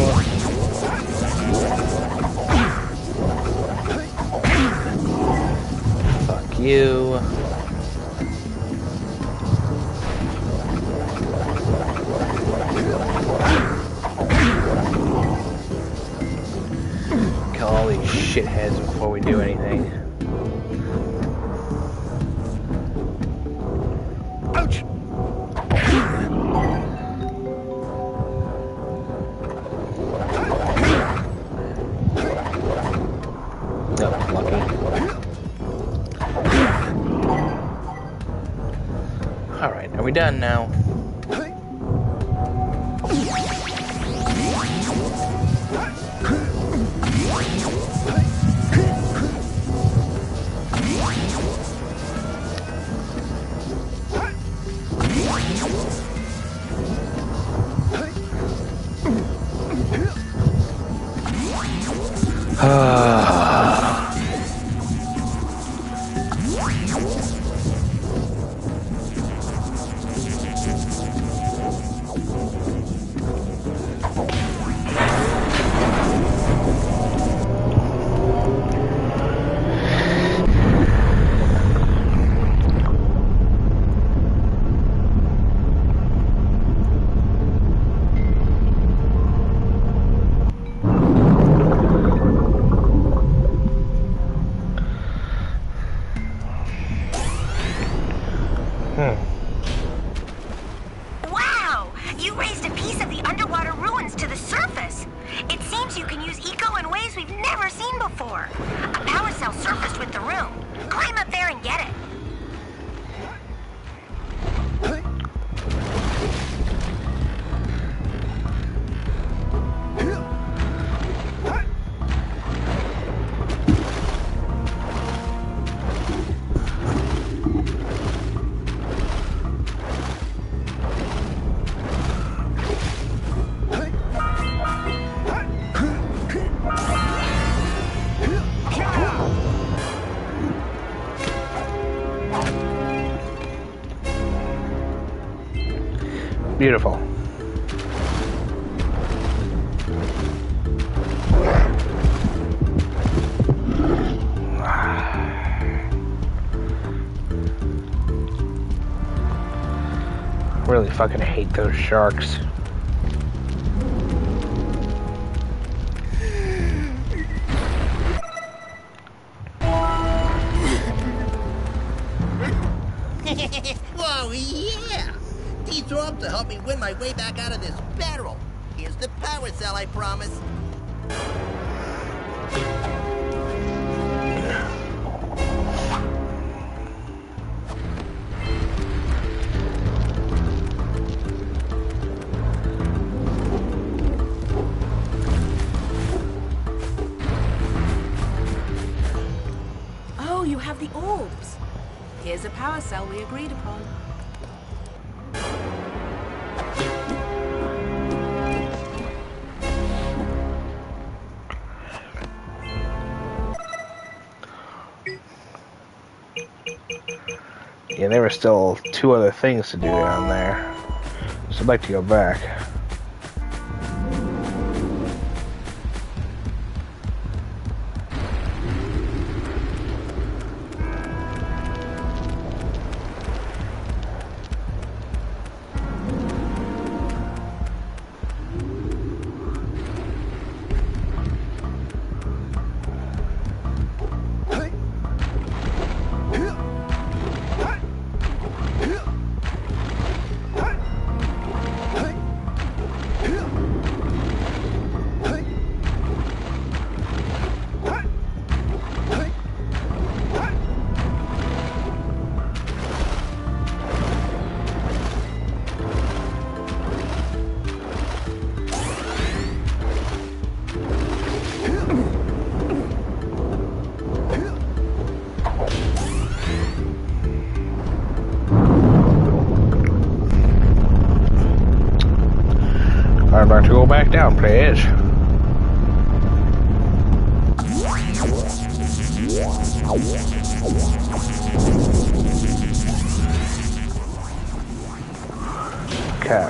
Fuck you. Kill all these shitheads before we do anything. Ouch! Oh, lucky. Alright, are we done now? Wow! You raised a piece of the underwater ruins to the surface. It seems you can use eco in ways we've never seen before. A power cell surfaced with the room. Climb up there and get it. Beautiful. Really fucking hate those sharks. Whoa, yeah! These orbs will help me win my way back out of this barrel. Here's the power cell, I promise. Oh, you have the orbs. Here's a power cell we agreed upon. Yeah, there were still 2 other things to do down there. So I'd like to go back. I'm about to go back down, please. Okay.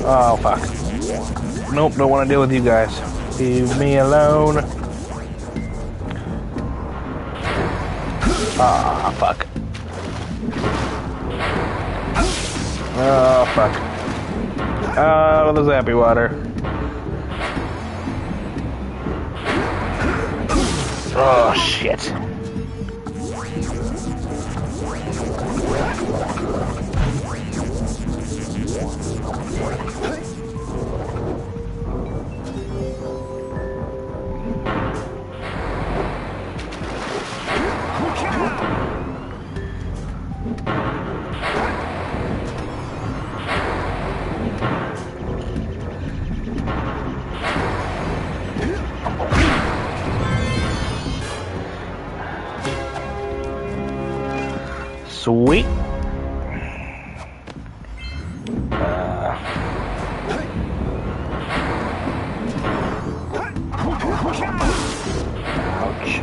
Oh, fuck. Nope, don't want to deal with you guys. Leave me alone. Ah, fuck. Oh, fuck. Out of the zappy water. Oh, shit. Sweet. Ouch.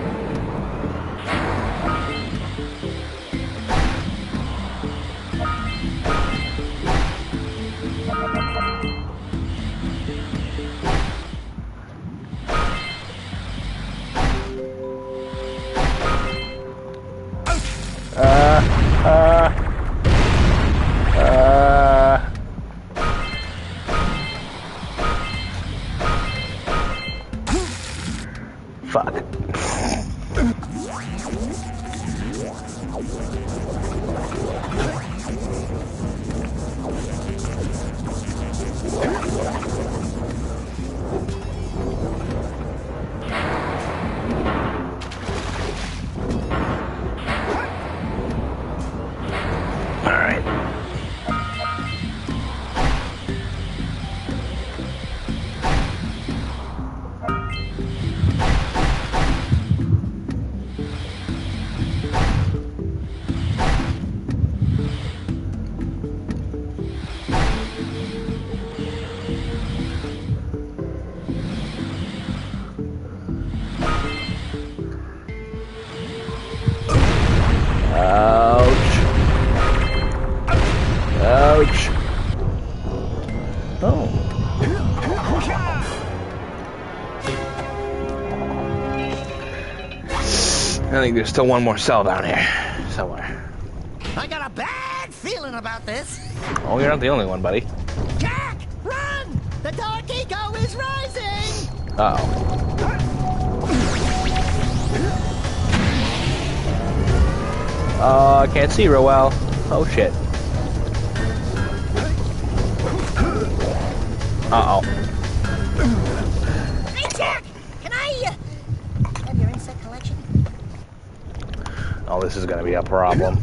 Fuck. Alright. Ouch. Ouch. Oh. I think there's still one more cell down here somewhere. I got a bad feeling about this. Oh, you're not the only one, buddy. Jak, run! The dark eco is rising! Uh-oh. I can't see real well. Oh, shit. Uh-oh. Hey, Jak! Can I, have your insect collection? Oh, this is gonna be a problem.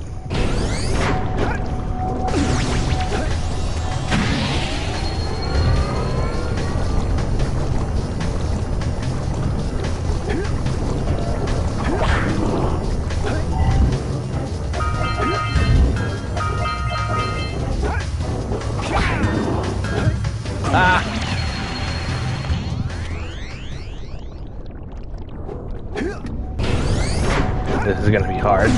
Ah! This is gonna be hard.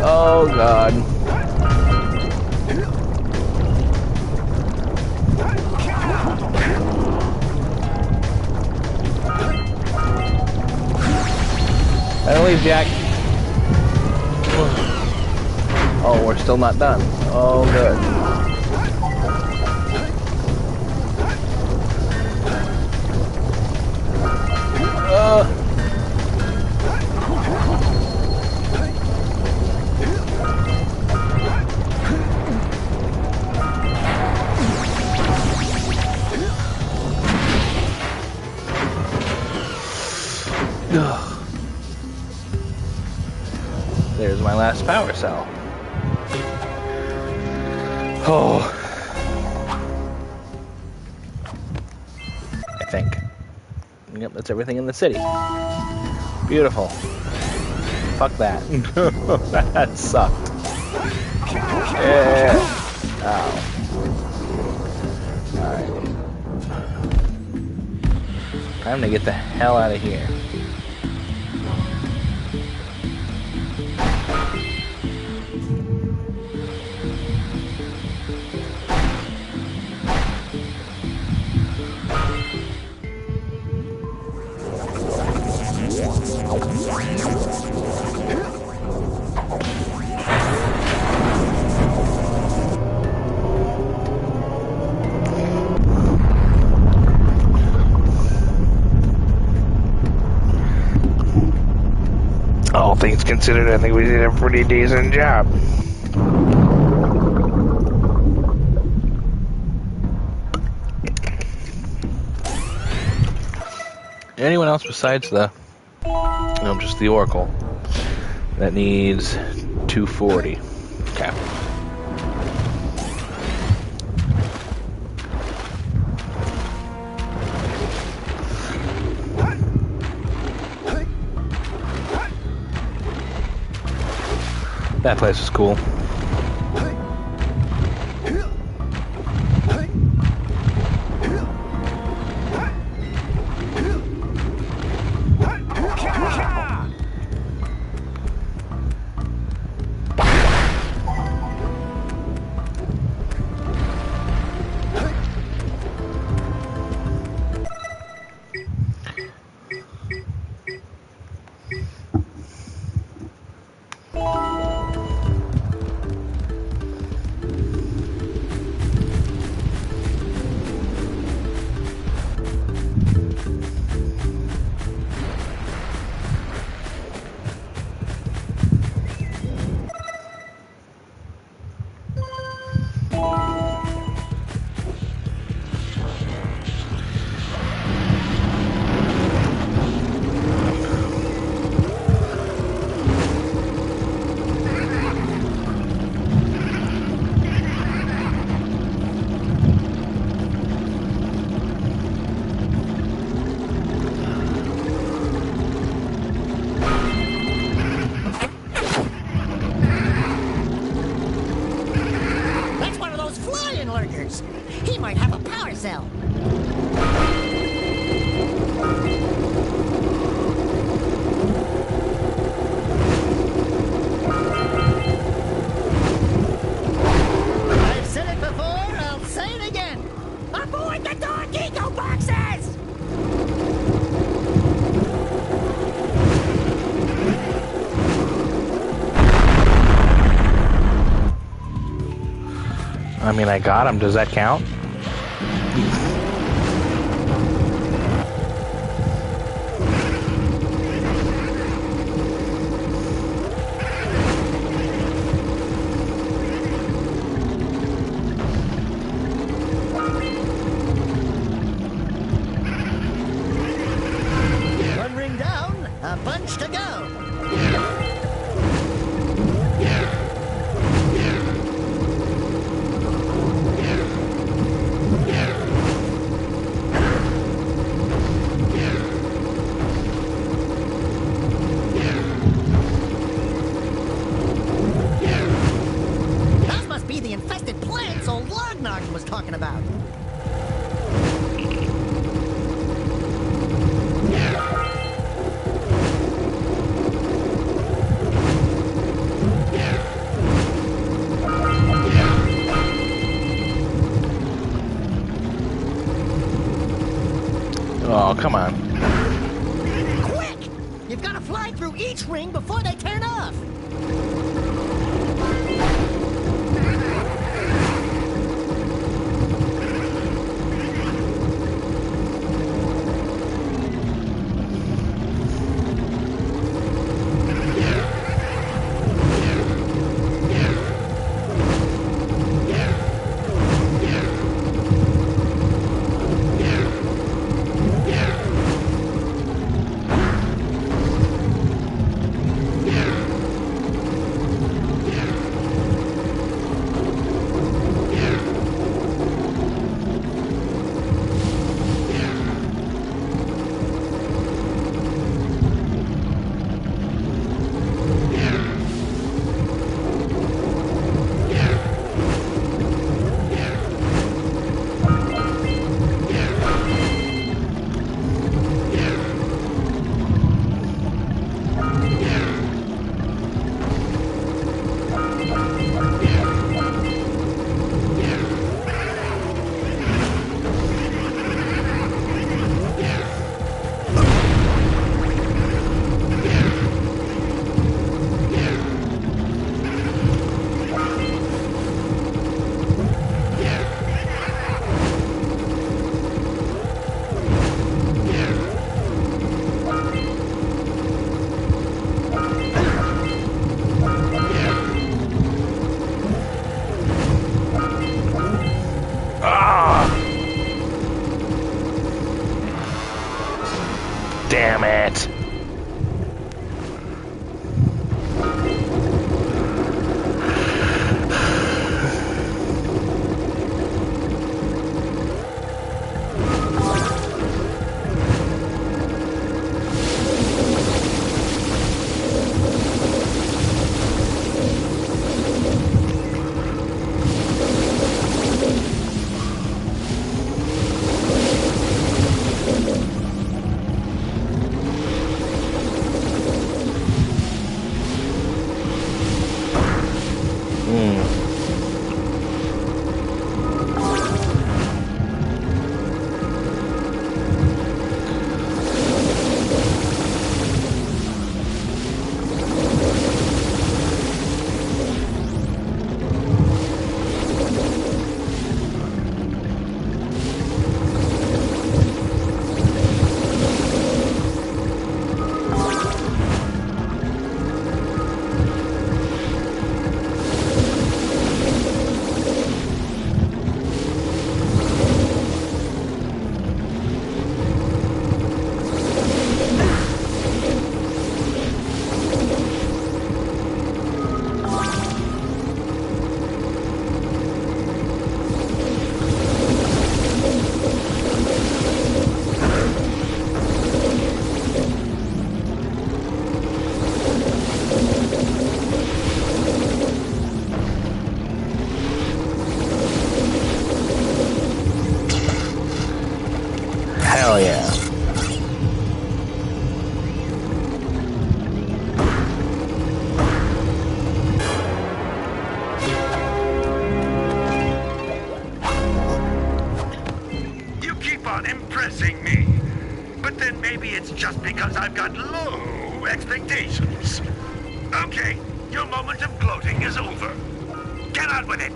Oh God. Better leave, Jak. Oh, we're still not done. Oh, good. There's my last power cell. Oh. I think. Yep, that's everything in the city. Beautiful. Fuck that. That sucked. Yeah. Ow. Alright. Time to get the hell out of here. All things considered, I think we did a pretty decent job. Anyone else besides the, just the Oracle that needs 240? Okay. That place is cool. I mean, I got him. Does that count? One ring down, a bunch to go. Those must be the infested plants old Lognarden was talking about. Oh, come on. Quick! You've got to fly through each ring before they turn off. Damn it. Hell yeah. You keep on impressing me. But then maybe it's just because I've got low expectations. Okay, your moment of gloating is over. Get on with it.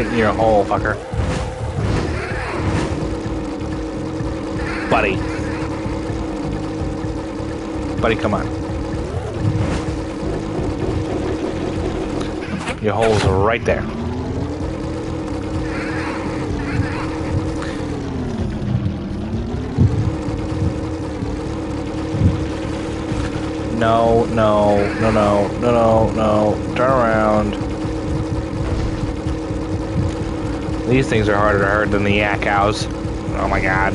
right in your hole, fucker. Buddy. Buddy, come on. Your hole's right there. No, no, no, no, no, no, no. Turn around. These things are harder to hurt than the yak cows. Oh my god.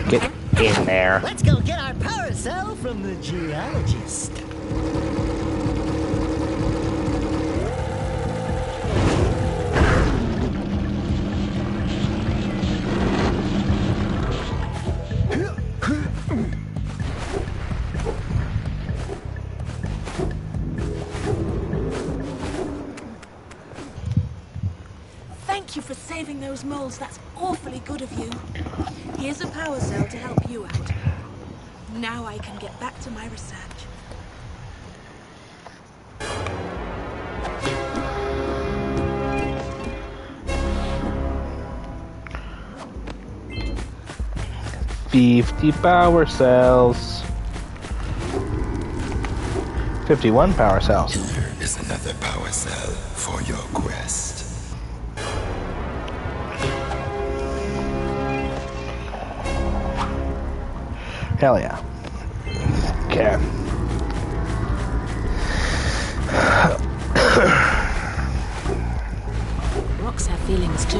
Get in there. Let's go get our power cell from the geologist. Thank you for saving those moles. That's awfully good of you. Here's a power cell to help you out. Now I can get back to my research. $50 power cells. 51 power cells. Here is another power cell for your quest. Hell yeah. Okay. Rocks have feelings too.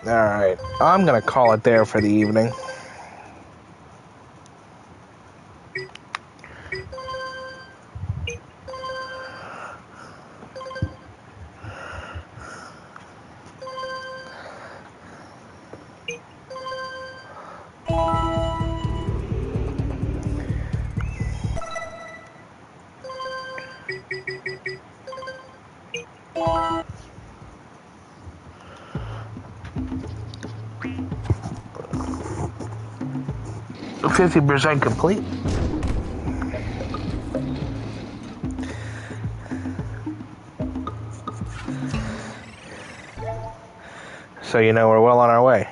Alright, I'm gonna call it there for the evening. %50 complete. So you know we're well on our way.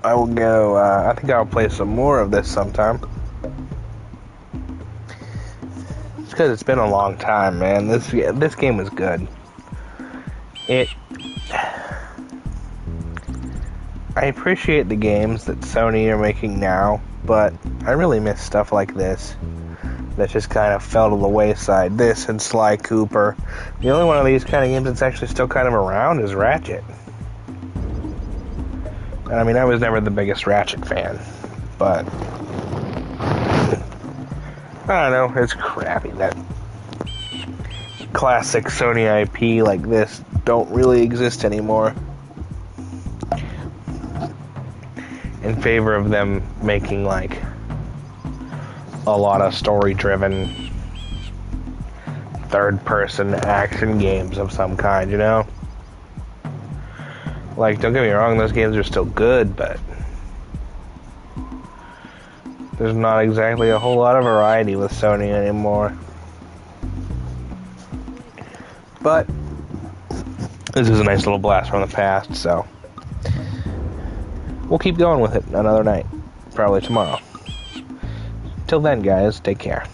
I will go, I think I'll play some more of this sometime. It's because it's been a long time, man. This game is good. I appreciate the games that Sony are making now, but I really miss stuff like this that just kind of fell to the wayside. This and Sly Cooper. The only one of these kind of games that's actually still kind of around is Ratchet. I mean, I was never the biggest Ratchet fan, but I don't know, it's crappy that classic Sony IP like this don't really exist anymore, in favor of them making like a lot of story-driven third-person action games of some kind, you know? Like, don't get me wrong, those games are still good, but there's not exactly a whole lot of variety with Sony anymore. But this is a nice little blast from the past, so we'll keep going with it another night, probably tomorrow. Till then, guys, take care.